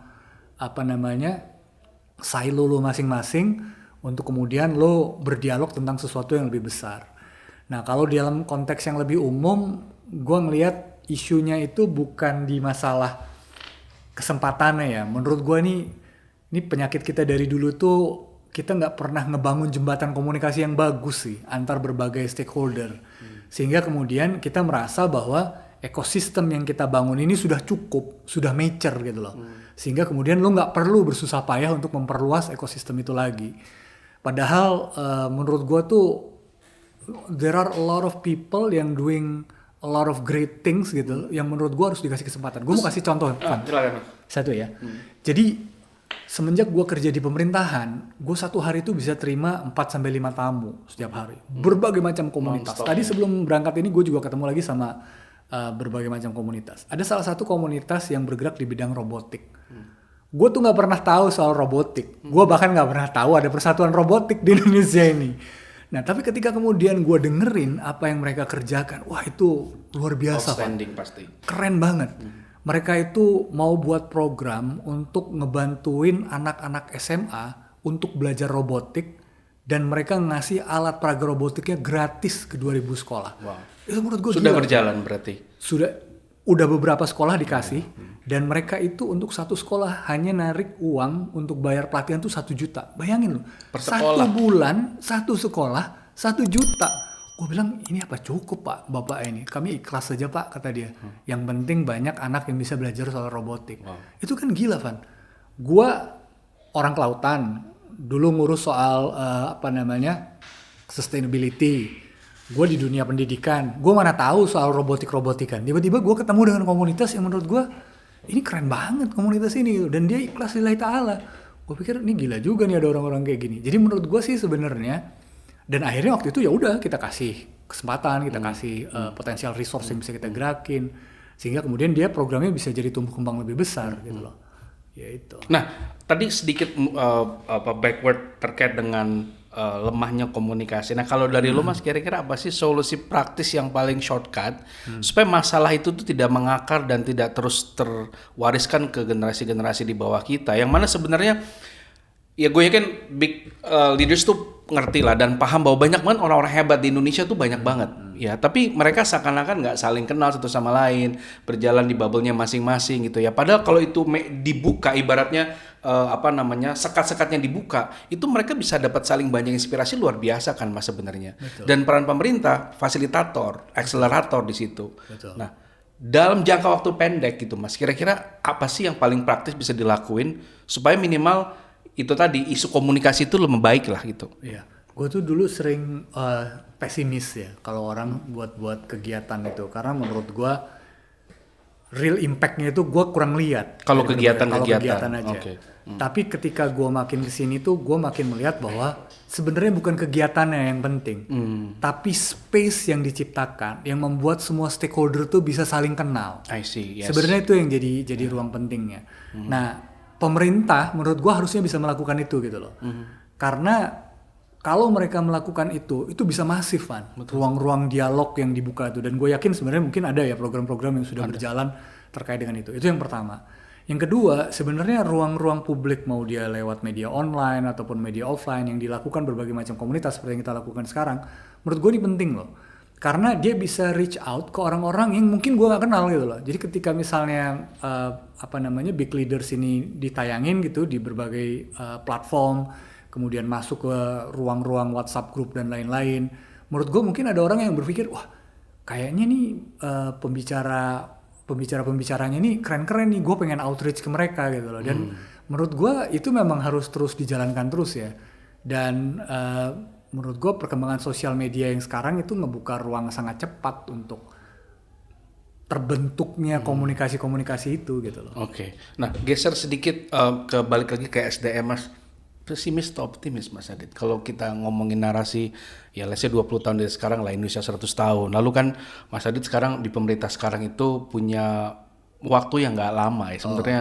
silo lu masing-masing untuk kemudian lo berdialog tentang sesuatu yang lebih besar. Nah kalau dalam konteks yang lebih umum, gue ngelihat isunya itu bukan di masalah kesempatannya ya. Menurut gue ini penyakit kita dari dulu tuh kita nggak pernah ngebangun jembatan komunikasi yang bagus sih antar berbagai stakeholder. Sehingga kemudian kita merasa bahwa ekosistem yang kita bangun ini sudah cukup, sudah mature gitu loh. Sehingga kemudian lo nggak perlu bersusah payah untuk memperluas ekosistem itu lagi. Padahal menurut gue tuh there are a lot of people yang doing a lot of great things gitu, yang menurut gue harus dikasih kesempatan. Gue mau kasih contoh, satu ya. Jadi semenjak gue kerja di pemerintahan, gue satu hari itu bisa terima 4-5 tamu setiap hari, berbagai macam komunitas. Tadi sebelum berangkat ini gue juga ketemu lagi sama berbagai macam komunitas. Ada salah satu komunitas yang bergerak di bidang robotik. Gue tuh nggak pernah tahu soal robotik. Gue bahkan nggak pernah tahu ada persatuan robotik di Indonesia ini. Nah, tapi ketika kemudian gue dengerin apa yang mereka kerjakan, wah itu luar biasa, outstanding pasti. Keren banget. Mereka itu mau buat program untuk ngebantuin anak-anak SMA untuk belajar robotik dan mereka ngasih alat peraga robotiknya gratis ke 2000 sekolah. Wow. Itu menurut gue sudah gila. Berjalan berarti. Udah beberapa sekolah dikasih dan mereka itu untuk satu sekolah hanya narik uang untuk bayar pelatihan tuh 1 juta. Bayangin loh, satu bulan satu sekolah 1 juta. Gue bilang ini apa cukup pak bapak ini? Kami ikhlas saja pak kata dia. Yang penting banyak anak yang bisa belajar soal robotik. Itu kan gila Van. Gue orang kelautan dulu ngurus soal sustainability. Gue di dunia pendidikan, gue mana tahu soal robotik-robotikan. Tiba-tiba gue ketemu dengan komunitas yang menurut gue ini keren banget komunitas ini, dan dia ikhlas lillahi ta'ala. Gue pikir ini gila juga nih ada orang-orang kayak gini. Jadi menurut gue sih sebenarnya, dan akhirnya waktu itu ya udah kita kasih kesempatan, kita kasih potensial resource yang bisa kita gerakin, sehingga kemudian dia programnya bisa jadi tumbuh kembang lebih besar gitu loh. Ya itu. Nah tadi sedikit backward terkait dengan lemahnya komunikasi. Nah kalau dari lo mas kira-kira apa sih solusi praktis yang paling shortcut supaya masalah itu tuh tidak mengakar dan tidak terus terwariskan ke generasi-generasi di bawah kita, yang mana sebenarnya ya gue yakin big leaders tuh ngerti lah dan paham bahwa banyak banget orang-orang hebat di Indonesia tuh banyak banget ya, tapi mereka seakan-akan nggak saling kenal satu sama lain, berjalan di bubble-nya masing-masing gitu ya. Padahal kalau itu dibuka, ibaratnya sekat-sekatnya dibuka, itu mereka bisa dapat saling banyak inspirasi luar biasa kan Mas sebenarnya. Dan peran pemerintah fasilitator, akselerator di situ. Betul. Nah, dalam jangka waktu pendek gitu Mas, kira-kira apa sih yang paling praktis bisa dilakuin supaya minimal itu tadi isu komunikasi itu lebih baik lah gitu. Iya, gue tuh dulu sering pesimis ya kalau orang buat kegiatan itu, karena menurut gue real impact-nya itu gue kurang lihat. Kalau kegiatan aja. Okay. Tapi ketika gue makin kesini tuh gue makin melihat bahwa sebenarnya bukan kegiatannya yang penting, tapi space yang diciptakan yang membuat semua stakeholder tuh bisa saling kenal. I see. Yes. Sebenarnya itu yang jadi ruang pentingnya. Nah, pemerintah menurut gua harusnya bisa melakukan itu gitu loh. Karena kalau mereka melakukan itu bisa masif kan. Ruang-ruang dialog yang dibuka itu, dan gue yakin sebenarnya mungkin ada ya program-program yang sudah berjalan terkait dengan itu. Itu yang pertama. Yang kedua, sebenarnya ruang-ruang publik mau dia lewat media online ataupun media offline yang dilakukan berbagai macam komunitas seperti yang kita lakukan sekarang, menurut gue ini penting loh. Karena dia bisa reach out ke orang-orang yang mungkin gue gak kenal gitu loh. Jadi ketika misalnya big leaders ini ditayangin gitu di berbagai platform, kemudian masuk ke ruang-ruang WhatsApp group dan lain-lain, menurut gue mungkin ada orang yang berpikir, wah kayaknya nih pembicaranya nih keren-keren nih, gue pengen outreach ke mereka gitu loh. Dan menurut gue itu memang harus terus dijalankan terus ya. Dan menurut gue perkembangan sosial media yang sekarang itu ngebuka ruang sangat cepat untuk terbentuknya komunikasi-komunikasi itu gitu loh. Oke. Nah, geser sedikit balik lagi ke SDM Mas. Pesimis atau optimis Mas Adit? Kalau kita ngomongin narasi ya let's say 20 tahun dari sekarang lah, Indonesia 100 tahun. Lalu kan Mas Adit sekarang di pemerintah sekarang itu punya waktu yang nggak lama ya, sebenarnya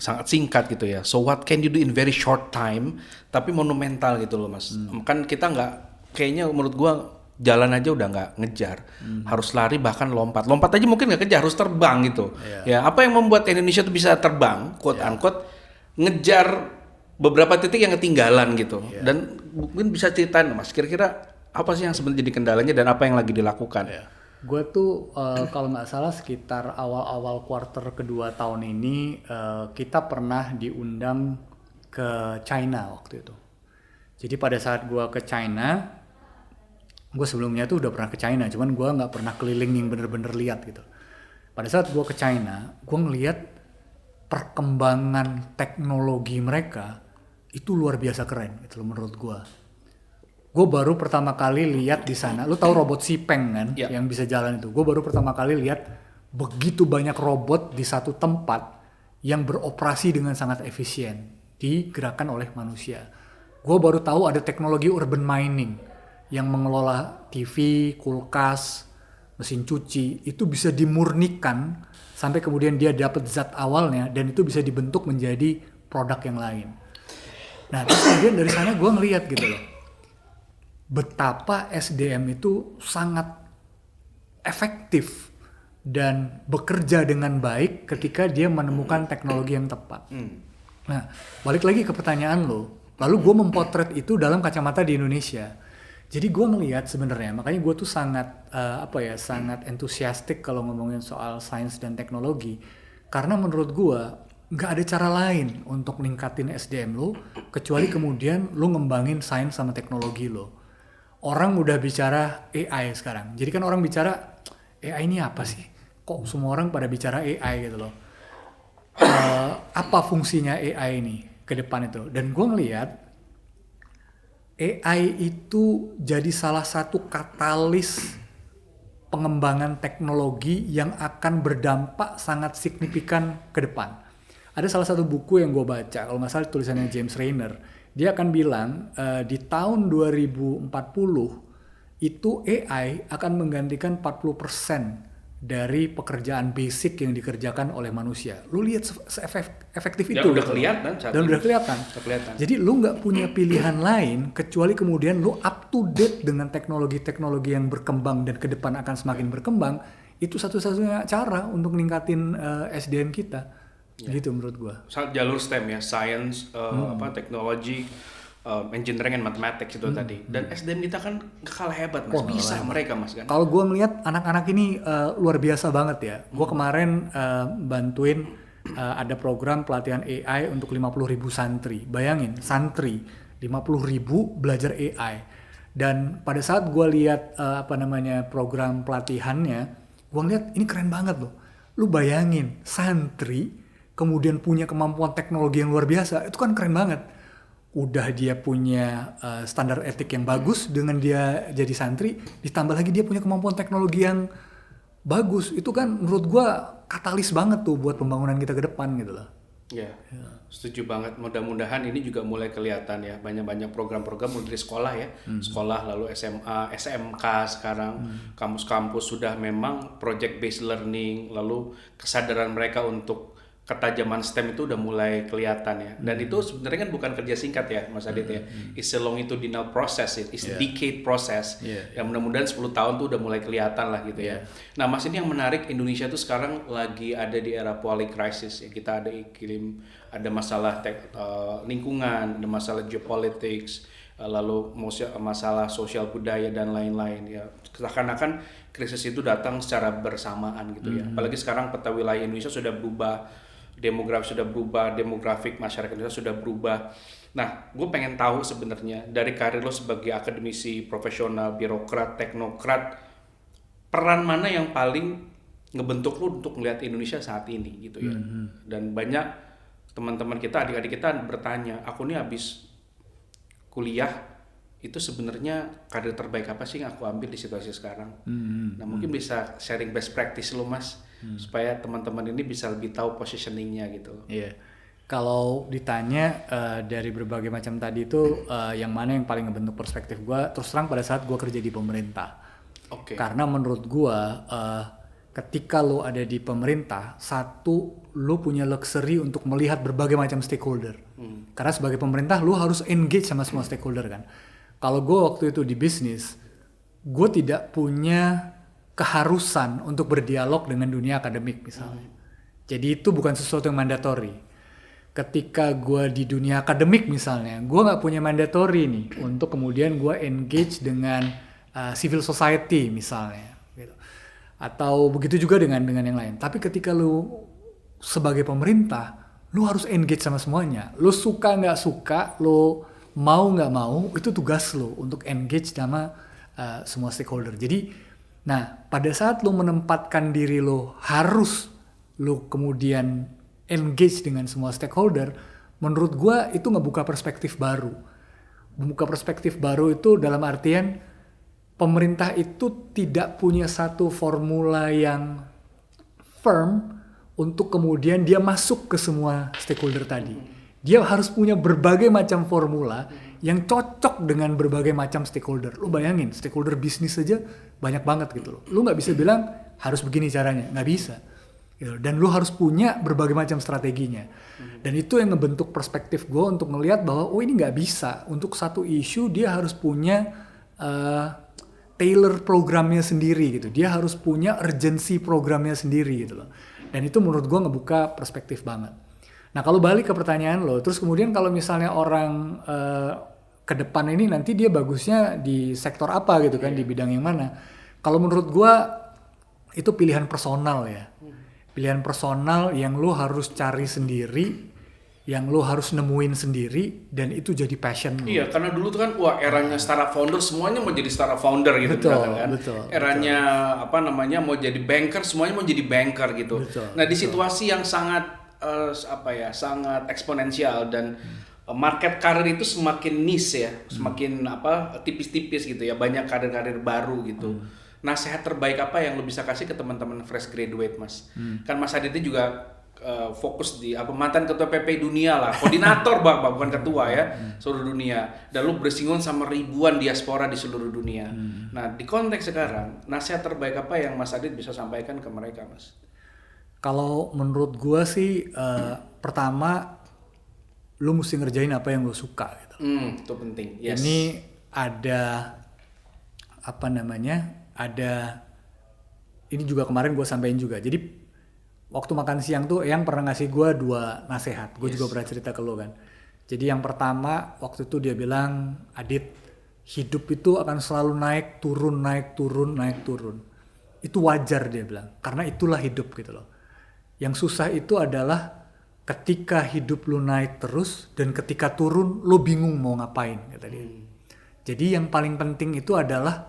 sangat singkat gitu ya. So what can you do in very short time, tapi monumental gitu loh Mas. Kan kita nggak, kayaknya menurut gua jalan aja udah nggak ngejar, harus lari bahkan lompat aja mungkin nggak kejar, harus terbang gitu. Ya apa yang membuat Indonesia tuh bisa terbang, quote unquote, ngejar beberapa titik yang ketinggalan gitu. Dan mungkin bisa ceritain Mas, kira-kira apa sih yang sebenarnya jadi kendalanya dan apa yang lagi dilakukan? Gue tuh kalau nggak salah sekitar awal-awal kuarter kedua tahun ini kita pernah diundang ke China waktu itu. Jadi pada saat gue ke China, gue sebelumnya tuh udah pernah ke China, cuman gue nggak pernah keliling yang bener-bener lihat gitu. Pada saat gue ke China, gue ngelihat perkembangan teknologi mereka itu luar biasa keren gitu loh menurut gue. Gue baru pertama kali lihat di sana, lu tahu robot Xipeng kan, yang bisa jalan itu. Gue baru pertama kali lihat begitu banyak robot di satu tempat yang beroperasi dengan sangat efisien, digerakkan oleh manusia. Gue baru tahu ada teknologi urban mining yang mengelola TV, kulkas, mesin cuci, itu bisa dimurnikan sampai kemudian dia dapat zat awalnya dan itu bisa dibentuk menjadi produk yang lain. Nah, terus kemudian dari sana gue ngelihat gitu loh, betapa SDM itu sangat efektif dan bekerja dengan baik ketika dia menemukan teknologi yang tepat. Nah, balik lagi ke pertanyaan lo, lalu gue mempotret itu dalam kacamata di Indonesia. Jadi gue ngelihat sebenarnya, makanya gue tuh sangat sangat entusiastik kalau ngomongin soal sains dan teknologi, karena menurut gue nggak ada cara lain untuk ningkatin SDM lo kecuali kemudian lo ngembangin sains sama teknologi lo. Orang udah bicara AI sekarang. Jadi kan orang bicara AI ini apa sih? Kok semua orang pada bicara AI gitu loh. Apa fungsinya AI ini ke depan itu? Dan gue ngelihat AI itu jadi salah satu katalis pengembangan teknologi yang akan berdampak sangat signifikan ke depan. Ada salah satu buku yang gue baca, kalau nggak salah tulisannya James Rayner. Dia akan bilang di tahun 2040 itu AI akan menggantikan 40% dari pekerjaan basic yang dikerjakan oleh manusia. Lu lihat efektif itu. Udah kelihatan. Dan udah kelihatan. Jadi lu nggak punya pilihan lain kecuali kemudian lu up to date dengan teknologi-teknologi yang berkembang dan ke depan akan semakin berkembang. Itu satu-satunya cara untuk ningkatin SDM kita. Gitu menurut gua. Jalur STEM ya, science, teknologi, engineering and mathematics itu tadi. Dan SDM kita kan gak kalah hebat mas, bisa mereka mas kan. Kalau gue melihat anak-anak ini luar biasa banget ya. Gue kemarin bantuin ada program pelatihan AI untuk 50.000 santri. Bayangin, santri 50.000 belajar AI. Dan pada saat gue lihat program pelatihannya, gue lihat ini keren banget loh. Lu bayangin, santri kemudian punya kemampuan teknologi yang luar biasa, itu kan keren banget. Udah dia punya standar etik yang bagus dengan dia jadi santri, ditambah lagi dia punya kemampuan teknologi yang bagus. Itu kan menurut gua katalis banget tuh buat pembangunan kita ke depan gitu loh. Ya, setuju banget. Mudah-mudahan ini juga mulai kelihatan ya, banyak-banyak program-program mulai dari sekolah ya, sekolah lalu SMA, SMK sekarang, kampus-kampus sudah memang project based learning, lalu kesadaran mereka untuk ketajaman STEM itu udah mulai kelihatan ya. Dan itu sebenarnya kan bukan kerja singkat ya Mas Adit ya. It's a longitudinal process, it's a decade process. Yang mudah-mudahan 10 tahun tuh udah mulai kelihatan lah gitu ya. Nah Mas, ini yang menarik, Indonesia tuh sekarang lagi ada di era polycrisis ya. Kita ada iklim, ada masalah lingkungan, ada masalah geopolitics, lalu masalah sosial budaya dan lain-lain ya. Seakan-akan krisis itu datang secara bersamaan gitu ya. Apalagi sekarang peta wilayah Indonesia sudah berubah, demografi sudah berubah, demografik masyarakat Indonesia sudah berubah. Nah, gue pengen tahu sebenarnya dari karir lo sebagai akademisi, profesional, birokrat, teknokrat, peran mana yang paling ngebentuk lo untuk melihat Indonesia saat ini gitu ya. Dan banyak teman-teman kita, adik-adik kita bertanya, aku nih habis kuliah itu sebenarnya karir terbaik apa sih yang aku ambil di situasi sekarang. Nah, mungkin bisa sharing best practice lo Mas, supaya teman-teman ini bisa lebih tahu positioningnya gitu. Iya. Kalau ditanya dari berbagai macam tadi itu yang mana yang paling ngebentuk perspektif gue, terus terang pada saat gue kerja di pemerintah. Karena menurut gue ketika lo ada di pemerintah, satu, lo punya luxury untuk melihat berbagai macam stakeholder. Karena sebagai pemerintah lo harus engage sama semua stakeholder kan. Kalau gue waktu itu di bisnis, gue tidak punya keharusan untuk berdialog dengan dunia akademik misalnya. Jadi itu bukan sesuatu yang mandatory. Ketika gue di dunia akademik misalnya, gue nggak punya mandatory nih untuk kemudian gue engage dengan civil society misalnya, gitu. Atau begitu juga dengan yang lain. Tapi ketika lu sebagai pemerintah, lu harus engage sama semuanya. Lu suka nggak suka, lu mau nggak mau, itu tugas lu untuk engage sama semua stakeholder. Jadi, nah pada saat lu menempatkan diri lu harus lu kemudian engage dengan semua stakeholder, menurut gua itu ngebuka perspektif baru. Membuka perspektif baru itu dalam artian pemerintah itu tidak punya satu formula yang firm untuk kemudian dia masuk ke semua stakeholder tadi. Dia harus punya berbagai macam formula yang cocok dengan berbagai macam stakeholder. Lu bayangin, stakeholder bisnis aja banyak banget gitu loh. Lu nggak bisa bilang harus begini caranya, nggak bisa. Dan lu harus punya berbagai macam strateginya. Dan itu yang ngebentuk perspektif gue untuk ngelihat bahwa oh ini nggak bisa. Untuk satu isu dia harus punya tailor programnya sendiri gitu. Dia harus punya urgency programnya sendiri gitu loh. Dan itu menurut gue ngebuka perspektif banget. Nah kalau balik ke pertanyaan lo, terus kemudian kalau misalnya orang ke depan ini nanti dia bagusnya di sektor apa gitu kan, di bidang yang mana? Kalau menurut gue itu pilihan personal ya. Pilihan personal yang lo harus cari sendiri, yang lo harus nemuin sendiri, dan itu jadi passion lo. Iya, karena dulu tuh kan eranya startup founder semuanya mau jadi startup founder gitu kan. Eranya mau jadi banker semuanya mau jadi banker gitu. Nah di situasi yang sangat sangat eksponensial dan market karir itu semakin niche ya, semakin tipis-tipis gitu ya, banyak karir-karir baru gitu. Nasihat terbaik apa yang lo bisa kasih ke teman-teman fresh graduate Mas? Kan Mas Adit juga fokus di mantan ketua PP dunia lah, koordinator bukan ketua ya, seluruh dunia. Dan lo bersinggungan sama ribuan diaspora di seluruh dunia. Nah di konteks sekarang, nasihat terbaik apa yang Mas Adit bisa sampaikan ke mereka Mas? Kalau menurut gue sih pertama lu mesti ngerjain apa yang lu suka gitu. Itu penting. Yes. Ini ada ini juga kemarin gue sampein juga. Jadi waktu makan siang tuh yang pernah ngasih gue 2 nasihat. Gue juga pernah cerita ke lu kan. Jadi yang pertama waktu itu dia bilang, Adit, hidup itu akan selalu naik turun naik turun naik turun. Itu wajar dia bilang, karena itulah hidup gitu loh. Yang susah itu adalah ketika hidup lu naik terus dan ketika turun lu bingung mau ngapain kata dia. Jadi yang paling penting itu adalah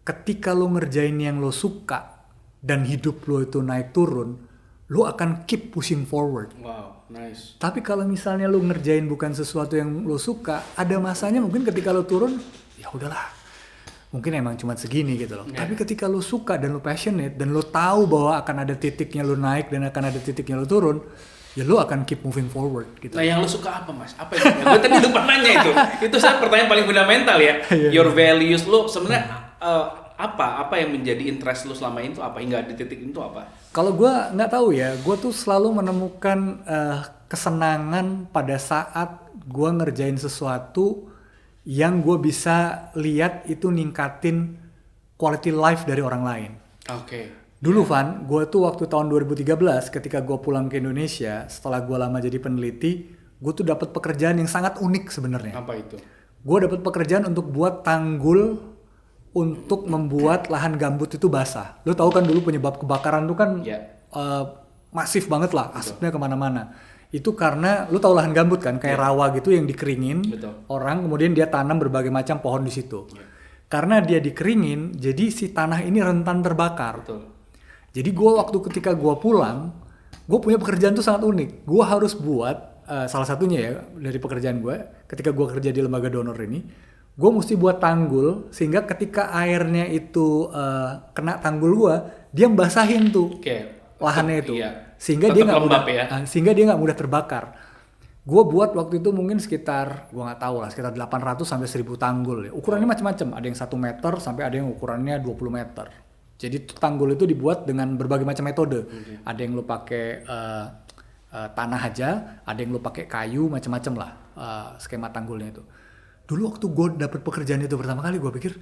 ketika lu ngerjain yang lu suka dan hidup lu itu naik turun, lu akan keep pushing forward. Wow, nice. Tapi kalau misalnya lu ngerjain bukan sesuatu yang lu suka, ada masanya mungkin ketika lu turun, ya udahlah. Mungkin emang cuma segini gitu loh. Tapi ketika lu suka dan lu passionate dan lu tahu bahwa akan ada titiknya lu naik dan akan ada titiknya lu turun, ya lu akan keep moving forward gitu. Nah, yang lu suka apa, Mas? Apa yang gue tadi lupa nanya itu. Itu saya pertanyaan paling fundamental ya. Your values lu sebenarnya apa yang menjadi interest lu selama itu apa hingga di titik itu apa? Kalau gue nggak tahu ya, gue tuh selalu menemukan kesenangan pada saat gue ngerjain sesuatu yang gue bisa lihat itu ningkatin quality life dari orang lain. Oke. Dulu Van, gue tuh waktu tahun 2013 ketika gue pulang ke Indonesia, setelah gue lama jadi peneliti, gue tuh dapat pekerjaan yang sangat unik sebenarnya. Apa itu? Gue dapat pekerjaan untuk buat tanggul untuk membuat lahan gambut itu basah. Lo tahu kan dulu penyebab kebakaran tuh kan masif banget lah, asapnya kemana-mana. Itu karena lo tahu lahan gambut kan, kayak rawa gitu yang dikeringin. Orang kemudian dia tanam berbagai macam pohon di situ. Karena dia dikeringin, jadi si tanah ini rentan terbakar. Jadi ketika gue pulang, gue punya pekerjaan tuh sangat unik. Gue harus buat salah satunya ya dari pekerjaan gue, ketika gue kerja di lembaga donor ini. Gue mesti buat tanggul sehingga ketika airnya itu kena tanggul gue, dia basahin tuh lahannya itu, sehingga dia nggak mudah terbakar. Gue buat waktu itu mungkin sekitar, gue nggak tahu lah, sekitar 800 sampai 1000 tanggul. Ya. Ukurannya macam-macam, ada yang 1 meter sampai ada yang ukurannya 20 meter. Jadi tanggul itu dibuat dengan berbagai macam metode. Ada yang lu pakai tanah aja, ada yang lu pakai kayu, macam-macam lah skema tanggulnya itu. Dulu waktu gue dapet pekerjaan itu pertama kali, gue pikir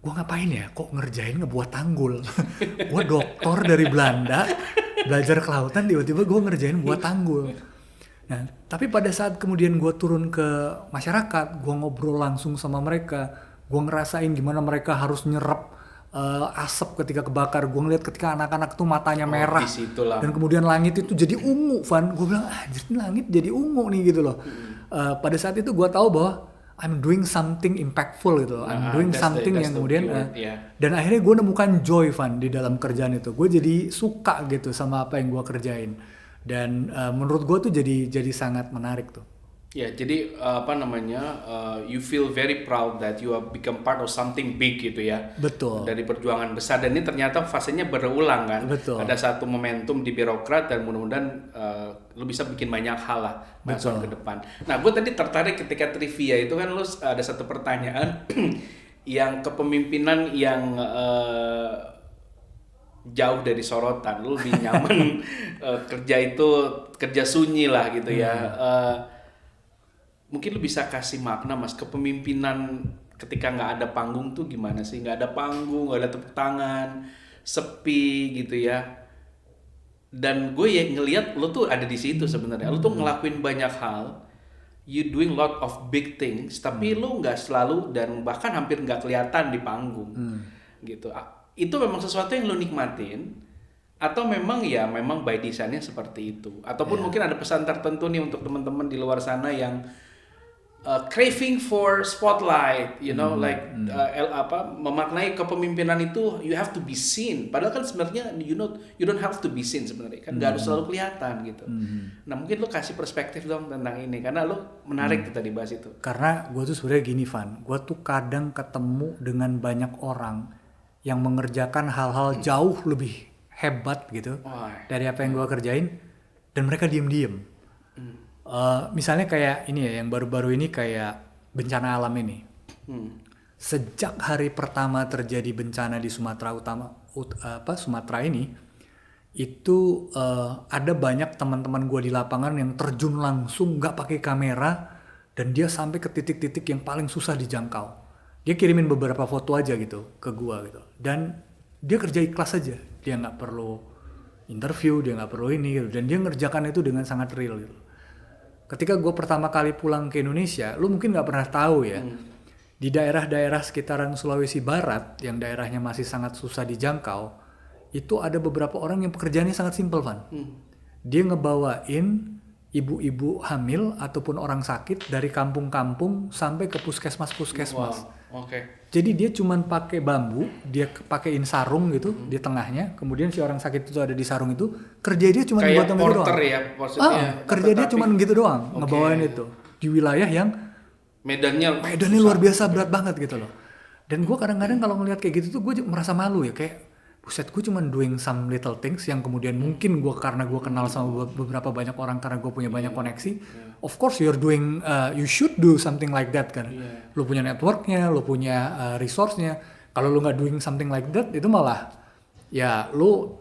gue ngapain ya, kok ngebuat tanggul. Gue dokter dari Belanda, belajar kelautan, tiba-tiba gue ngerjain buat tanggul. Nah, tapi pada saat kemudian gue turun ke masyarakat, gue ngobrol langsung sama mereka, gue ngerasain gimana mereka harus nyerap asap ketika kebakar. Gue ngeliat ketika anak-anak tuh matanya merah, dan kemudian langit itu jadi ungu, Van. Gue bilang, jadi langit jadi ungu nih gitu loh. Pada saat itu gue tahu bahwa I'm doing something impactful gitu. I'm doing something yang kemudian dan akhirnya gue nemukan joy, Van, di dalam kerjaan itu. Gue jadi suka gitu sama apa yang gue kerjain. Dan menurut gue tuh jadi sangat menarik tuh. Ya, jadi you feel very proud that you have become part of something big gitu ya. Betul. Dari perjuangan besar, dan ini ternyata fasenya berulang kan. Betul. Ada satu momentum di birokrat dan mudah-mudahan lu bisa bikin banyak hal lah masuk ke depan. Nah, gue tadi tertarik ketika trivia itu kan lu ada satu pertanyaan yang kepemimpinan yang jauh dari sorotan. Lu lebih nyaman kerja sunyi lah gitu ya. Mungkin lu bisa kasih makna, Mas, kepemimpinan ketika nggak ada panggung tuh gimana sih? Nggak ada panggung, nggak ada tepuk tangan, sepi gitu ya. Dan gue ya ngelihat lu tuh ada di situ sebenarnya. Lu tuh ngelakuin banyak hal, you doing lot of big things, tapi lu nggak selalu dan bahkan hampir nggak kelihatan di panggung, gitu. Itu memang sesuatu yang lu nikmatin, atau memang by design-nya seperti itu? Ataupun mungkin ada pesan tertentu nih untuk teman-teman di luar sana yang craving for spotlight, memaknai kepemimpinan itu you have to be seen. Padahal kan sebenarnya you don't have to be seen sebenarnya kan, nggak harus selalu kelihatan gitu. Nah, mungkin lu kasih perspektif dong tentang ini karena lu menarik kita dibahas itu. Karena gue tuh sebenarnya gini, Van, gue tuh kadang ketemu dengan banyak orang yang mengerjakan hal-hal jauh lebih hebat gitu dari apa yang gue kerjain, dan mereka diem-diem. Misalnya kayak ini ya, yang baru-baru ini kayak bencana alam ini. Sejak hari pertama terjadi bencana di Sumatera Sumatera ini, itu ada banyak teman-teman gue di lapangan yang terjun langsung, nggak pakai kamera, dan dia sampai ke titik-titik yang paling susah dijangkau. Dia kirimin beberapa foto aja gitu ke gue gitu, dan dia kerja ikhlas aja, dia nggak perlu interview, dia nggak perlu ini gitu, dan dia ngerjakan itu dengan sangat real gitu. ketika gue pertama kali pulang ke Indonesia, lu mungkin nggak pernah tahu ya, di daerah-daerah sekitaran Sulawesi Barat yang daerahnya masih sangat susah dijangkau, itu ada beberapa orang yang pekerjaannya sangat simpel, Van. Dia ngebawain ibu-ibu hamil ataupun orang sakit dari kampung-kampung sampai ke puskesmas-puskesmas. Wow, oke. Jadi dia cuman pakai bambu, dia pakein sarung gitu di tengahnya, kemudian si orang sakit itu ada di sarung itu, kerja dia cuma Kayak buat gitu doang. porter ya, maksudnya. Kerja dia cuman gitu doang, Oke. ngebawain itu di wilayah yang Medannya luar biasa berat banget gitu loh. Dan gue kadang-kadang kalau ngelihat kayak gitu tuh gue merasa malu ya, kayak buset, gue cuman doing some little things yang kemudian mungkin gue karena gue kenal sama beberapa banyak orang karena gue punya banyak koneksi. Of course you're doing, you should do something like that kan. Lu punya networknya, lu punya resource-nya. Kalau lu nggak doing something like that, itu malah ya lu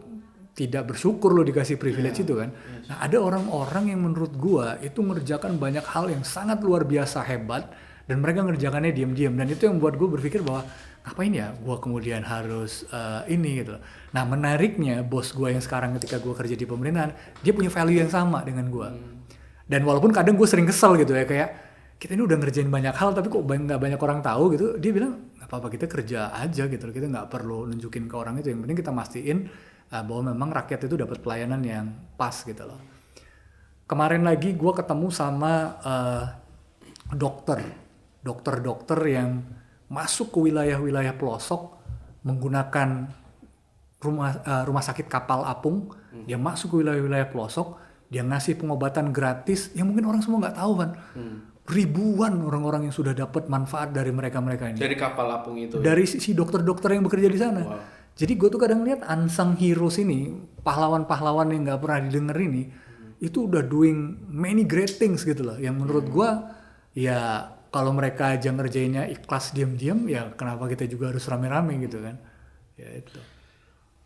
tidak bersyukur lu dikasih privilege itu kan. Nah ada orang-orang yang menurut gue itu mengerjakan banyak hal yang sangat luar biasa hebat dan mereka ngerjakannya diam-diam, dan itu yang buat gue berpikir bahwa ngapain ya gue kemudian harus ini gitu. Nah menariknya bos gue yang sekarang ketika gue kerja di pemerintahan, dia punya value yang sama dengan gue. Dan walaupun kadang gue sering kesel gitu ya, kayak kita ini udah ngerjain banyak hal tapi kok nggak banyak orang tahu gitu. Dia bilang nggak apa-apa, kita kerja aja gitu, kita nggak perlu nunjukin ke orang itu. Yang penting kita mastiin bahwa memang rakyat itu dapat pelayanan yang pas gitu loh. Kemarin lagi gue ketemu sama dokter yang masuk ke wilayah-wilayah pelosok menggunakan rumah sakit kapal apung. Dia masuk ke wilayah-wilayah pelosok, dia ngasih pengobatan gratis yang mungkin orang semua nggak tahu kan. Ribuan orang-orang yang sudah dapat manfaat dari mereka-mereka ini. dari kapal apung itu. Dari si dokter-dokter yang bekerja di sana. Wow. Jadi gue tuh kadang lihat unsung heroes ini, pahlawan-pahlawan yang nggak pernah didengar ini, itu udah doing many great things gitu loh. Yang menurut gue ya kalau mereka aja ngerjainnya ikhlas diam-diam, ya kenapa kita juga harus rame-rame gitu kan? Ya itu.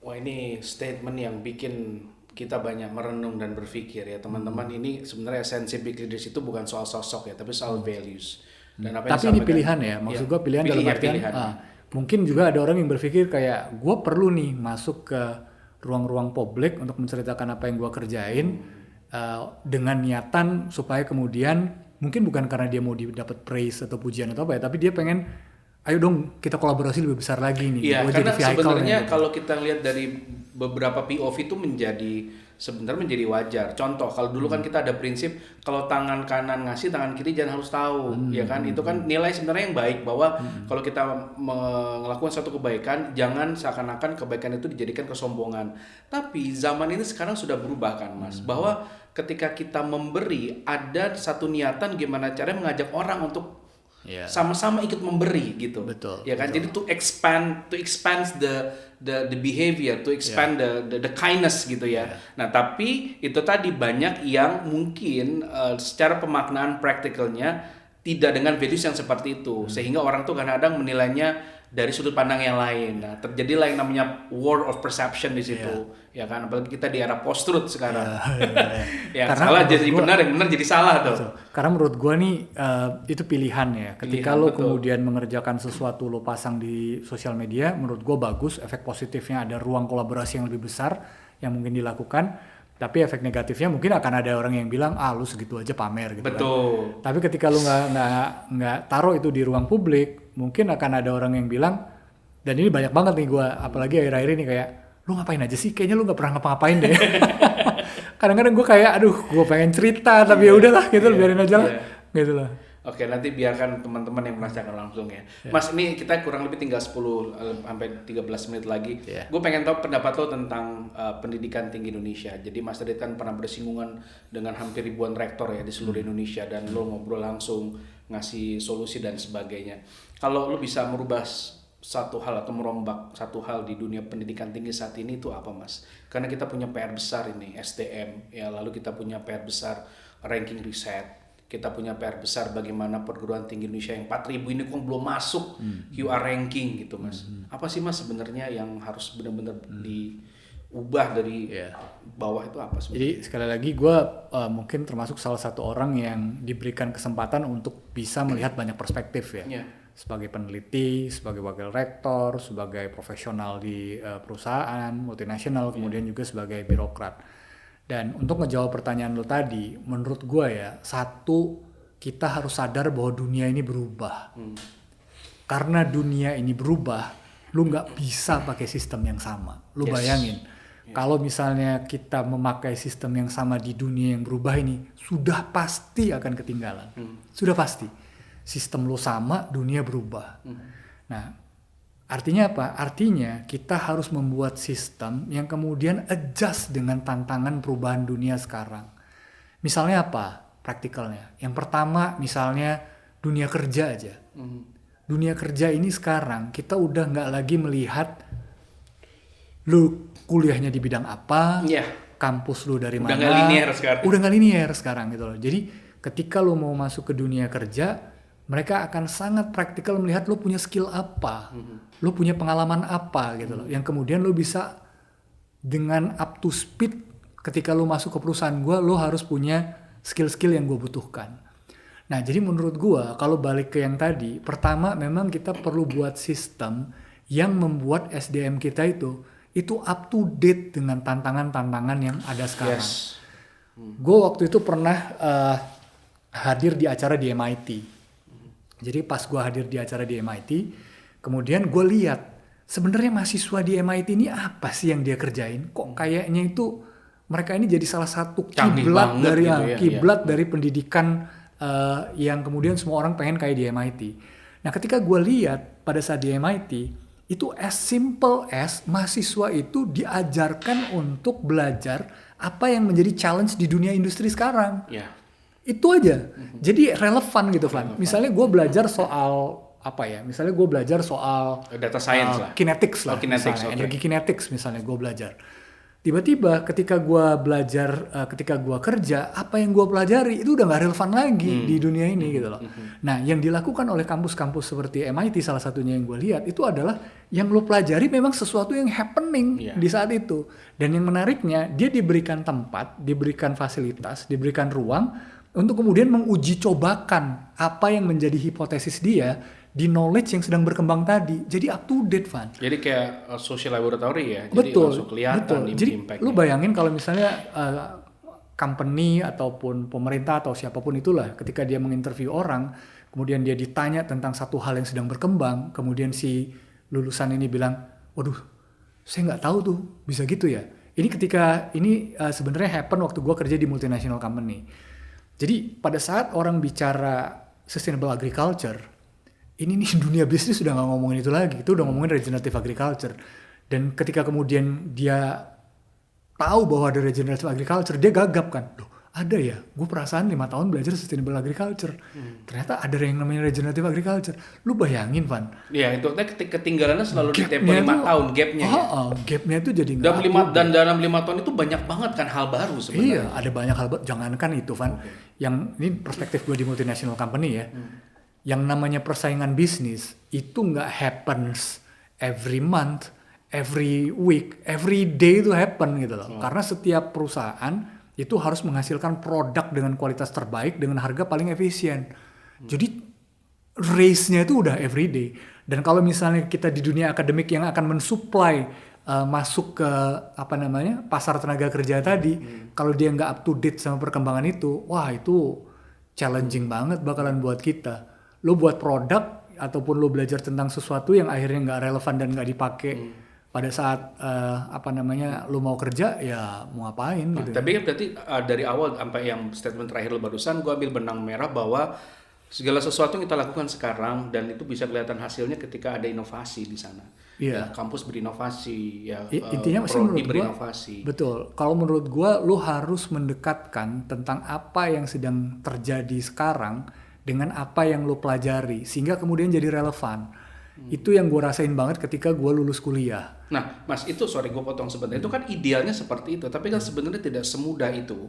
Wah, ini statement yang bikin kita banyak merenung dan berpikir ya teman-teman. Ini sebenarnya esensi big leaders itu bukan soal sosok ya, tapi soal values. Dan apa yang Tapi ini disampaikan- pilihan ya, maksud gue pilihan dalam artian mungkin juga ada orang yang berpikir kayak gue perlu nih masuk ke ruang-ruang publik untuk menceritakan apa yang gue kerjain dengan niatan supaya kemudian mungkin bukan karena dia mau dapat praise atau pujian atau apa ya, tapi dia pengen ayo dong kita kolaborasi lebih besar lagi nih. Iya, Gua karena jadi vehicle sebenarnya nih. kalau kita lihat dari beberapa POV itu sebenarnya menjadi wajar. Contoh, kalau dulu kan kita ada prinsip kalau tangan kanan ngasih, tangan kiri jangan harus tahu, ya kan? Itu kan nilai sebenarnya yang baik bahwa kalau kita melakukan suatu kebaikan, jangan seakan-akan kebaikan itu dijadikan kesombongan. Tapi zaman ini sekarang sudah berubah kan, Mas, bahwa ketika kita memberi ada satu niatan gimana caranya mengajak orang untuk sama-sama ikut memberi gitu. Betul, Ya kan? betul. Jadi to expand the behavior, to expand the kindness gitu ya. Nah, tapi itu tadi banyak yang mungkin secara pemaknaan praktikalnya tidak dengan values yang seperti itu, sehingga orang tuh kadang-kadang menilainya dari sudut pandang yang lain. Nah, terjadilah yang namanya war of perception di situ, ya kan? Apalagi kita di era post-truth sekarang. Yang Karena salah menurut jadi benar, yang benar jadi salah tuh. Betul. Karena menurut gue nih itu pilihan ya. Ketika Pilihan, lo betul. kemudian mengerjakan sesuatu lo pasang di sosial media, menurut gue bagus. Efek positifnya ada ruang kolaborasi yang lebih besar yang mungkin dilakukan. Tapi efek negatifnya mungkin akan ada orang yang bilang lu segitu aja pamer gitu. Betul. Kan. Tapi ketika lo nggak taruh itu di ruang publik, mungkin akan ada orang yang bilang, dan ini banyak banget nih gue, apalagi akhir-akhir ini kayak, lu ngapain aja sih? Kayaknya lu nggak pernah ngapa-ngapain deh. Kadang-kadang gue kayak, aduh, gue pengen cerita, tapi ya udahlah, gitu, biarin aja lah, gitu lah. Oke, nanti biarkan teman-teman yang merasakan langsung ya. Mas, ini kita kurang lebih tinggal 10 sampai 13 menit lagi. Gue pengen tahu pendapat lo tentang pendidikan tinggi Indonesia. Jadi Mas tadi kan pernah bersinggungan dengan hampir ribuan rektor ya di seluruh Indonesia, dan lo ngobrol langsung, ngasih solusi dan sebagainya. Kalau lo bisa merubah satu hal atau merombak satu hal di dunia pendidikan tinggi saat ini, itu apa, Mas? Karena kita punya PR besar ini, SDM, ya, lalu kita punya PR besar ranking riset. Kita punya PR besar bagaimana perguruan tinggi Indonesia yang 4.000 ini kok belum masuk QR ranking gitu, Mas. Apa sih, Mas, sebenarnya yang harus benar-benar diubah dari bawah itu apa sebenarnya? Jadi sekali lagi gue mungkin termasuk salah satu orang yang diberikan kesempatan untuk bisa melihat banyak perspektif ya. Sebagai peneliti, sebagai wakil rektor, sebagai profesional di perusahaan multinasional, kemudian juga sebagai birokrat. Dan untuk ngejawab pertanyaan lo tadi, menurut gue ya, satu, kita harus sadar bahwa dunia ini berubah. Karena dunia ini berubah, lu nggak bisa pakai sistem yang sama. Lu bayangin, kalau misalnya kita memakai sistem yang sama di dunia yang berubah ini, sudah pasti akan ketinggalan. Sudah pasti. Sistem lu sama, dunia berubah. Nah, artinya apa? Artinya kita harus membuat sistem yang kemudian adjust dengan tantangan perubahan dunia sekarang. Misalnya apa? Praktikalnya. Yang pertama misalnya dunia kerja aja. Dunia kerja ini sekarang kita udah nggak lagi melihat lu kuliahnya di bidang apa, kampus lu dari mana. Udah nggak linear sekarang. Udah nggak linear sekarang gitu loh. Jadi ketika lu mau masuk ke dunia kerja, mereka akan sangat praktikal melihat lu punya skill apa, lu punya pengalaman apa gitu loh. Yang kemudian lu bisa dengan up to speed ketika lu masuk ke perusahaan gua, lu harus punya skill-skill yang gue butuhkan. Nah, jadi menurut gue, kalau balik ke yang tadi, pertama memang kita perlu buat sistem yang membuat SDM kita itu up to date dengan tantangan-tantangan yang ada sekarang. Gue waktu itu pernah hadir di acara di MIT. Jadi pas gue hadir di acara di MIT, kemudian gue lihat sebenarnya mahasiswa di MIT ini apa sih yang dia kerjain? Kok kayaknya itu mereka ini jadi salah satu kiblat dari kiblat dari pendidikan yang kemudian semua orang pengen kayak di MIT. Nah, ketika gue lihat pada saat di MIT itu as simple as mahasiswa itu diajarkan untuk belajar apa yang menjadi challenge di dunia industri sekarang. Itu aja. Jadi relevan gitu, Van. Misalnya gue belajar soal apa ya? Misalnya gue belajar soal data science lah, kinetics lah, energi kinetics misalnya gue belajar. Tiba-tiba ketika gue belajar, ketika gue kerja, apa yang gue pelajari itu udah gak relevan lagi di dunia ini gitu loh. Nah, yang dilakukan oleh kampus-kampus seperti MIT salah satunya yang gue lihat itu adalah yang lo pelajari memang sesuatu yang happening di saat itu. Dan yang menariknya, dia diberikan tempat, diberikan fasilitas, diberikan ruang untuk kemudian menguji cobakan apa yang menjadi hipotesis dia di knowledge yang sedang berkembang tadi. Jadi up to date, Van. Jadi kayak social laboratory ya. Jadi langsung kelihatan Jadi impact-nya. lu bayangin kalau misalnya company ataupun pemerintah atau siapapun itulah ketika dia menginterview orang, kemudian dia ditanya tentang satu hal yang sedang berkembang, kemudian si lulusan ini bilang, waduh, saya nggak tahu tuh bisa gitu ya. Ini ketika ini sebenarnya happen waktu gue kerja di multinational company. Jadi pada saat orang bicara sustainable agriculture, ini nih dunia bisnis sudah nggak ngomongin itu lagi, itu udah ngomongin regenerative agriculture. Dan ketika kemudian dia tahu bahwa ada regenerative agriculture, dia gagap kan, loh ada ya, gue perasaan 5 tahun belajar sustainable agriculture, ternyata ada yang namanya regenerative agriculture. Lu bayangin, Van? Iya, itu ketinggalannya selalu di tempo 5 tahun gapnya. Gapnya itu jadi nggak. Dan dalam 5 tahun itu banyak banget kan hal baru sebenarnya. Iya, ada banyak hal baru. Jangankan itu, Van. Yang ini perspektif gue di multinational company ya. Yang namanya persaingan bisnis itu nggak happens every month, every week, every day itu happen gitu loh. Karena setiap perusahaan itu harus menghasilkan produk dengan kualitas terbaik dengan harga paling efisien. Jadi race-nya itu udah every day. Dan kalau misalnya kita di dunia akademik yang akan mensuplai masuk ke pasar tenaga kerja tadi, kalau dia nggak up to date sama perkembangan itu, wah itu challenging banget bakalan buat kita. Lo buat produk ataupun lo belajar tentang sesuatu yang akhirnya nggak relevan dan nggak dipakai pada saat lo mau kerja, ya mau ngapain gitu. Tapi kan berarti dari awal sampai yang statement terakhir lo barusan, gue ambil benang merah bahwa segala sesuatu yang kita lakukan sekarang dan itu bisa kelihatan hasilnya ketika ada inovasi di sana. Iya. Ya, kampus berinovasi, ya intinya sih menurut berinovasi. Betul. Kalau menurut gue, lo harus mendekatkan tentang apa yang sedang terjadi sekarang dengan apa yang lo pelajari sehingga kemudian jadi relevan. Itu yang gue rasain banget ketika gue lulus kuliah. Nah, Mas, itu sorry gue potong sebentar. Itu kan idealnya seperti itu, tapi kan sebenarnya tidak semudah itu.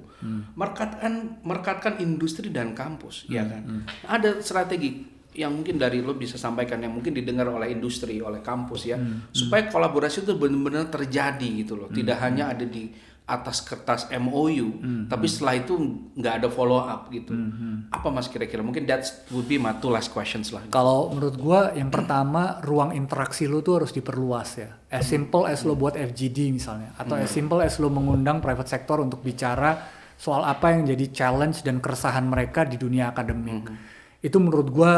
Merekatkan industri dan kampus, ya kan. Ada strategi yang mungkin dari lo bisa sampaikan yang mungkin didengar oleh industri, oleh kampus ya, supaya kolaborasi itu benar-benar terjadi gitu loh. Tidak hanya ada di atas kertas MOU, tapi setelah itu nggak ada follow up gitu. Apa Mas kira-kira? Mungkin that would be my two last questions lah. Kalau menurut gua yang pertama ruang interaksi lu tuh harus diperluas ya. As simple as lo buat FGD misalnya, atau as simple as lo mengundang private sector untuk bicara soal apa yang jadi challenge dan keresahan mereka di dunia akademik. Itu menurut gua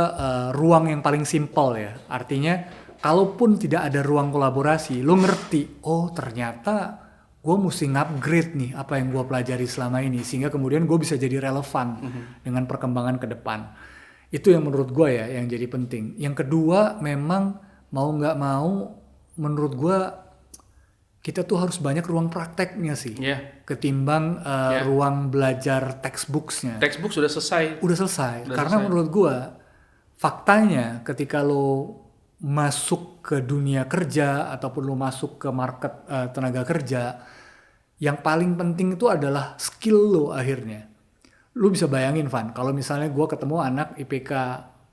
ruang yang paling simple ya. Artinya kalaupun tidak ada ruang kolaborasi, lo ngerti, oh ternyata gue mesti upgrade nih apa yang gue pelajari selama ini sehingga kemudian gue bisa jadi relevan dengan perkembangan ke depan. Itu yang menurut gue ya yang jadi penting. Yang kedua memang mau nggak mau menurut gue kita tuh harus banyak ruang prakteknya sih ketimbang ruang belajar textbooksnya. Textbook sudah selesai. Udah selesai. Karena menurut gue faktanya ketika lo masuk ke dunia kerja ataupun lo masuk ke market tenaga kerja, yang paling penting itu adalah skill lo akhirnya. Lu bisa bayangin Van, kalau misalnya gue ketemu anak IPK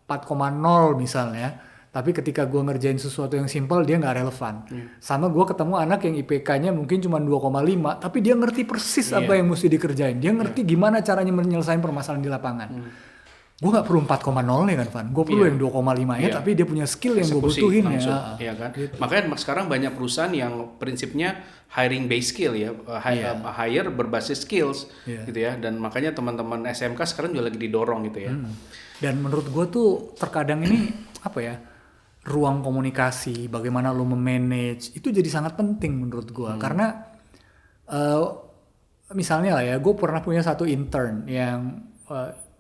4,0 misalnya, tapi ketika gue ngerjain sesuatu yang simpel dia nggak relevan. Sama gue ketemu anak yang IPK-nya mungkin cuma 2,5, tapi dia ngerti persis apa yang mesti dikerjain. Dia ngerti gimana caranya menyelesaikan permasalahan di lapangan. Gue gak perlu 4,0 nih kan Van, gue perlu yang 2,5 nya tapi dia punya skill yang gue butuhin ya. Iya kan? Gitu. Makanya sekarang banyak perusahaan yang prinsipnya hiring based skill ya, hire berbasis skills gitu ya. Dan makanya teman-teman SMK sekarang juga lagi didorong gitu ya. Dan menurut gue tuh terkadang ini apa ya, ruang komunikasi, bagaimana lo memanage, itu jadi sangat penting menurut gue. Karena misalnya lah ya, gue pernah punya satu intern yang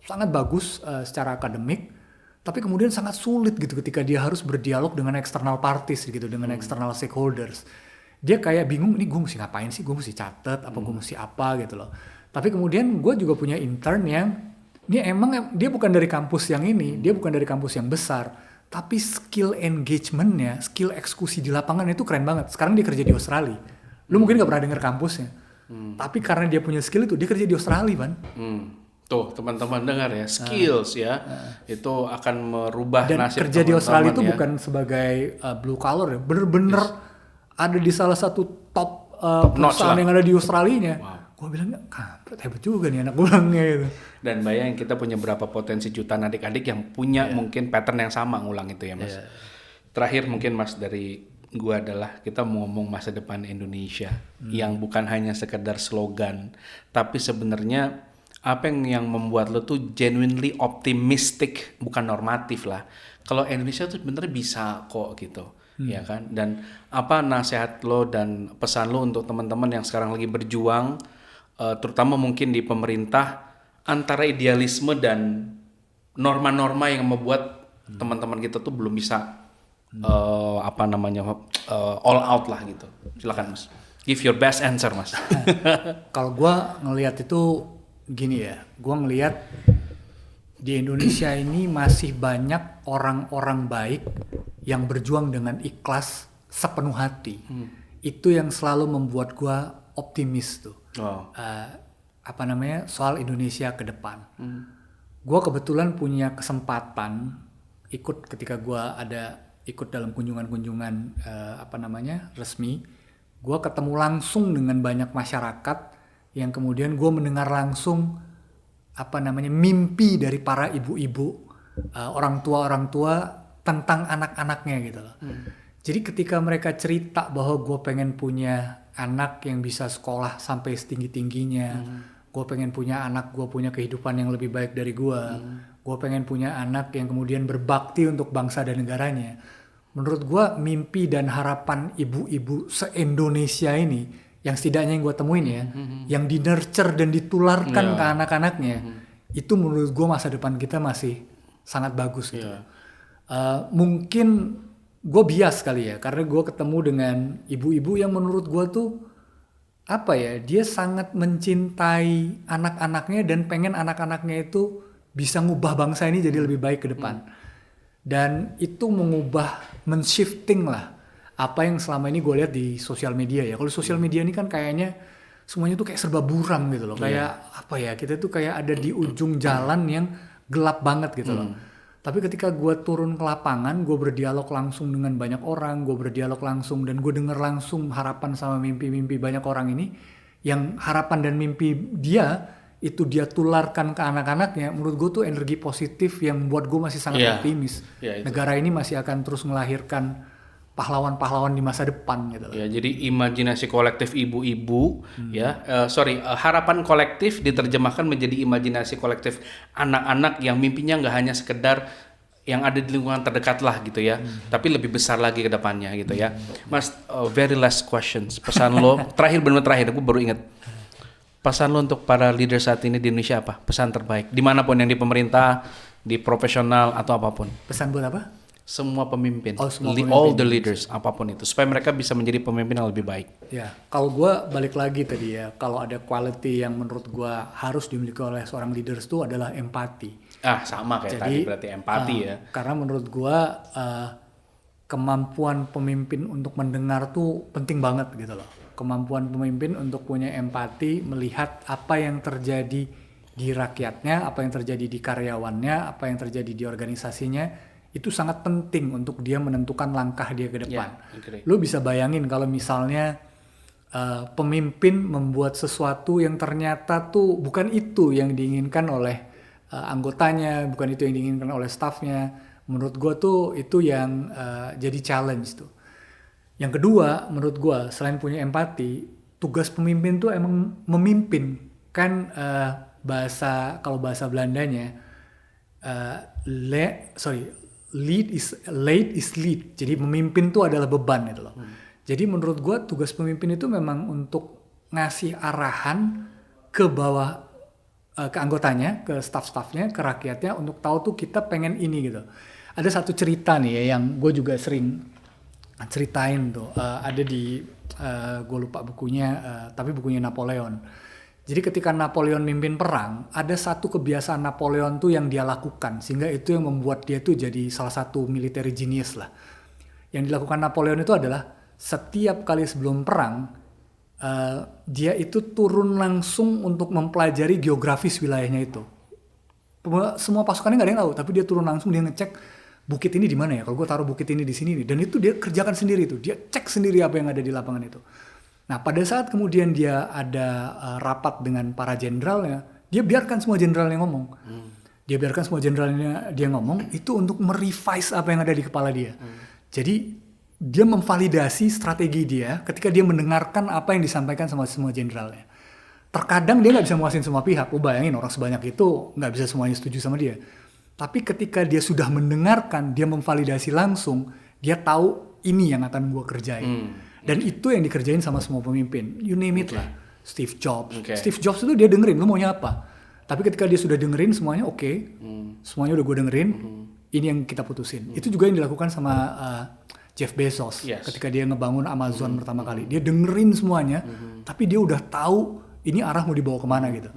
sangat bagus secara akademik, tapi kemudian sangat sulit gitu ketika dia harus berdialog dengan external parties gitu, dengan external stakeholders. Dia kayak bingung, ini gue mesti ngapain sih, gue mesti catat, apa gue mesti apa gitu loh. Tapi kemudian gue juga punya intern yang, ini emang dia bukan dari kampus yang ini, dia bukan dari kampus yang besar, tapi skill engagementnya, skill eksekusi di lapangan itu keren banget. Sekarang dia kerja di Australia. Lu mungkin gak pernah denger kampusnya, tapi karena dia punya skill itu, dia kerja di Australia kan. Tuh teman-teman dengar ya, skills itu akan merubah dan nasib kerja di Australia itu ya. bukan sebagai blue collar ya, bener-bener ada di salah satu top perusahaan yang ada di Australia-nya. Gue bilang kampret hebat juga nih anak gulangnya gitu. Dan bayangin kita punya berapa potensi jutaan adik-adik yang punya mungkin pattern yang sama ngulang itu ya Mas. Terakhir mungkin Mas dari gua adalah kita mau ngomong masa depan Indonesia yang bukan hanya sekedar slogan, tapi sebenarnya apa yang membuat lo tuh genuinely optimistic, bukan normatif lah. Kalau Indonesia tuh sebenarnya bisa kok gitu, ya kan? Dan apa nasihat lo dan pesan lo untuk teman-teman yang sekarang lagi berjuang, terutama mungkin di pemerintah, antara idealisme dan norma-norma yang membuat teman-teman kita tuh belum bisa all out lah gitu. Silakan Mas, give your best answer Mas. Kalau gue ngelihat itu gini ya, gue ngelihat di Indonesia ini masih banyak orang-orang baik yang berjuang dengan ikhlas sepenuh hati. Itu yang selalu membuat gue optimis tuh. Soal Indonesia ke depan. Gue kebetulan punya kesempatan ikut ketika gue ikut dalam kunjungan-kunjungan resmi. Gue ketemu langsung dengan banyak masyarakat yang kemudian gue mendengar langsung mimpi dari para ibu-ibu, orang tua tentang anak-anaknya gitu loh. Jadi ketika mereka cerita bahwa gue pengen punya anak yang bisa sekolah sampai setinggi-tingginya, gue pengen punya anak, gue punya kehidupan yang lebih baik dari gue pengen punya anak yang kemudian berbakti untuk bangsa dan negaranya. Menurut gue mimpi dan harapan ibu-ibu se-Indonesia ini yang setidaknya yang gue temuin ya, yang di-nurture dan ditularkan ke anak-anaknya, itu menurut gue masa depan kita masih sangat bagus gitu. Mungkin gue bias kali ya, karena gue ketemu dengan ibu-ibu yang menurut gue tuh dia sangat mencintai anak-anaknya dan pengen anak-anaknya itu bisa ngubah bangsa ini jadi lebih baik ke depan. Dan itu men-shifting lah apa yang selama ini gue lihat di sosial media ya. Kalau sosial media ini kan kayaknya semuanya tuh kayak serba buram gitu loh. Kayak kita tuh kayak ada di ujung jalan yang gelap banget gitu loh. Tapi ketika gue turun ke lapangan, gue berdialog langsung dengan banyak orang, gue berdialog langsung dan gue denger langsung harapan sama mimpi-mimpi banyak orang ini, yang harapan dan mimpi dia itu dia tularkan ke anak-anaknya, menurut gue tuh energi positif yang buat gue masih sangat Iya. optimis. Iya, itu. Negara ini masih akan terus melahirkan pahlawan-pahlawan di masa depan gitu loh. Ya, jadi imajinasi kolektif ibu-ibu, harapan kolektif diterjemahkan menjadi imajinasi kolektif anak-anak yang mimpinya nggak hanya sekedar yang ada di lingkungan terdekat lah gitu ya, tapi lebih besar lagi ke depannya gitu ya. Mas, very last questions, pesan lo, terakhir, aku baru ingat. Pesan lo untuk para leader saat ini di Indonesia apa? Pesan terbaik, dimanapun, yang di pemerintah, di profesional atau apapun. Pesan buat apa? Semua pemimpin, Semua all pemimpin. the leaders, apapun itu, supaya mereka bisa menjadi pemimpin yang lebih baik. Ya, kalau gue balik lagi tadi ya, kalau ada quality yang menurut gue harus dimiliki oleh seorang leaders itu adalah empati. Sama kayak tadi, berarti empati ya. Karena menurut gue kemampuan pemimpin untuk mendengar tuh penting banget gitu loh. Kemampuan pemimpin untuk punya empati, melihat apa yang terjadi di rakyatnya, apa yang terjadi di karyawannya, apa yang terjadi di organisasinya, itu sangat penting untuk dia menentukan langkah dia ke depan. Lu bisa bayangin kalau misalnya pemimpin membuat sesuatu yang ternyata tuh bukan itu yang diinginkan oleh anggotanya, bukan itu yang diinginkan oleh staffnya. Menurut gue tuh itu yang jadi challenge tuh. Yang kedua, menurut gue selain punya empati, tugas pemimpin tuh emang memimpin. Kan kalau bahasa Belandanya lead is lead. Jadi memimpin tuh adalah beban gitu loh. Jadi menurut gue tugas pemimpin itu memang untuk ngasih arahan ke bawah, ke anggotanya, ke staff-staffnya, ke rakyatnya untuk tahu tuh kita pengen ini gitu. Ada satu cerita nih ya yang gue juga sering ceritain tuh, ada di gue lupa bukunya, tapi bukunya Napoleon. Jadi ketika Napoleon mimpin perang, ada satu kebiasaan Napoleon tuh yang dia lakukan, sehingga itu yang membuat dia tuh jadi salah satu military genius lah. Yang dilakukan Napoleon itu adalah setiap kali sebelum perang, dia itu turun langsung untuk mempelajari geografis wilayahnya itu. Semua pasukannya nggak ada yang tahu, tapi dia turun langsung, dia ngecek bukit ini di mana ya? Kalau gue taruh bukit ini di sini nih, dan itu dia kerjakan sendiri tuh, dia cek sendiri apa yang ada di lapangan itu. Nah pada saat kemudian dia ada rapat dengan para jenderalnya, dia biarkan semua jenderalnya ngomong. Dia biarkan semua jenderalnya dia ngomong itu untuk merevise apa yang ada di kepala dia. Jadi dia memvalidasi strategi dia ketika dia mendengarkan apa yang disampaikan sama semua jenderalnya. Terkadang dia nggak bisa muasin semua pihak. Lu bayangin orang sebanyak itu nggak bisa semuanya setuju sama dia. Tapi ketika dia sudah mendengarkan, dia memvalidasi langsung, dia tahu ini yang akan gue kerjain. Dan itu yang dikerjain sama semua pemimpin. You name it lah. Steve Jobs. Steve Jobs itu dia dengerin, lu maunya apa? Tapi ketika dia sudah dengerin semuanya semuanya udah gue dengerin, ini yang kita putusin. Itu juga yang dilakukan sama Jeff Bezos. Ketika dia ngebangun Amazon pertama kali. Dia dengerin semuanya, tapi dia udah tahu ini arah mau dibawa kemana gitu.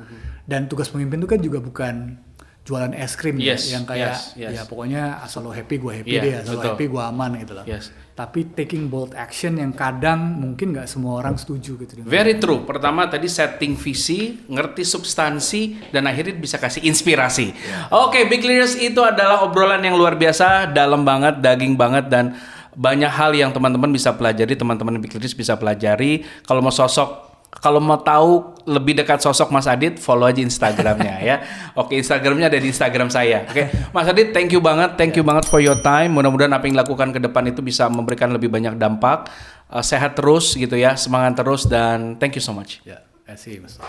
Dan tugas pemimpin itu kan juga bukan jualan es krim yang kayak ya pokoknya asal lo happy gue happy deh, asal lo happy gue aman gitu loh. Tapi taking bold action yang kadang mungkin nggak semua orang setuju gitu. Very true. Pertama tadi setting visi, ngerti substansi, dan akhirnya bisa kasih inspirasi. Oke, Big Leaders itu adalah obrolan yang luar biasa, dalam banget, daging banget, dan banyak hal yang teman-teman bisa pelajari, teman-teman Big Leaders bisa pelajari. Kalau mau tahu lebih dekat sosok Mas Adit, follow aja Instagramnya ya. Oke, Instagramnya ada di Instagram saya. Oke, Mas Adit, thank you banget for your time. Mudah-mudahan apa yang dilakukan ke depan itu bisa memberikan lebih banyak dampak. Sehat terus gitu ya, semangat terus, dan thank you so much. Ya, terima kasih Mas.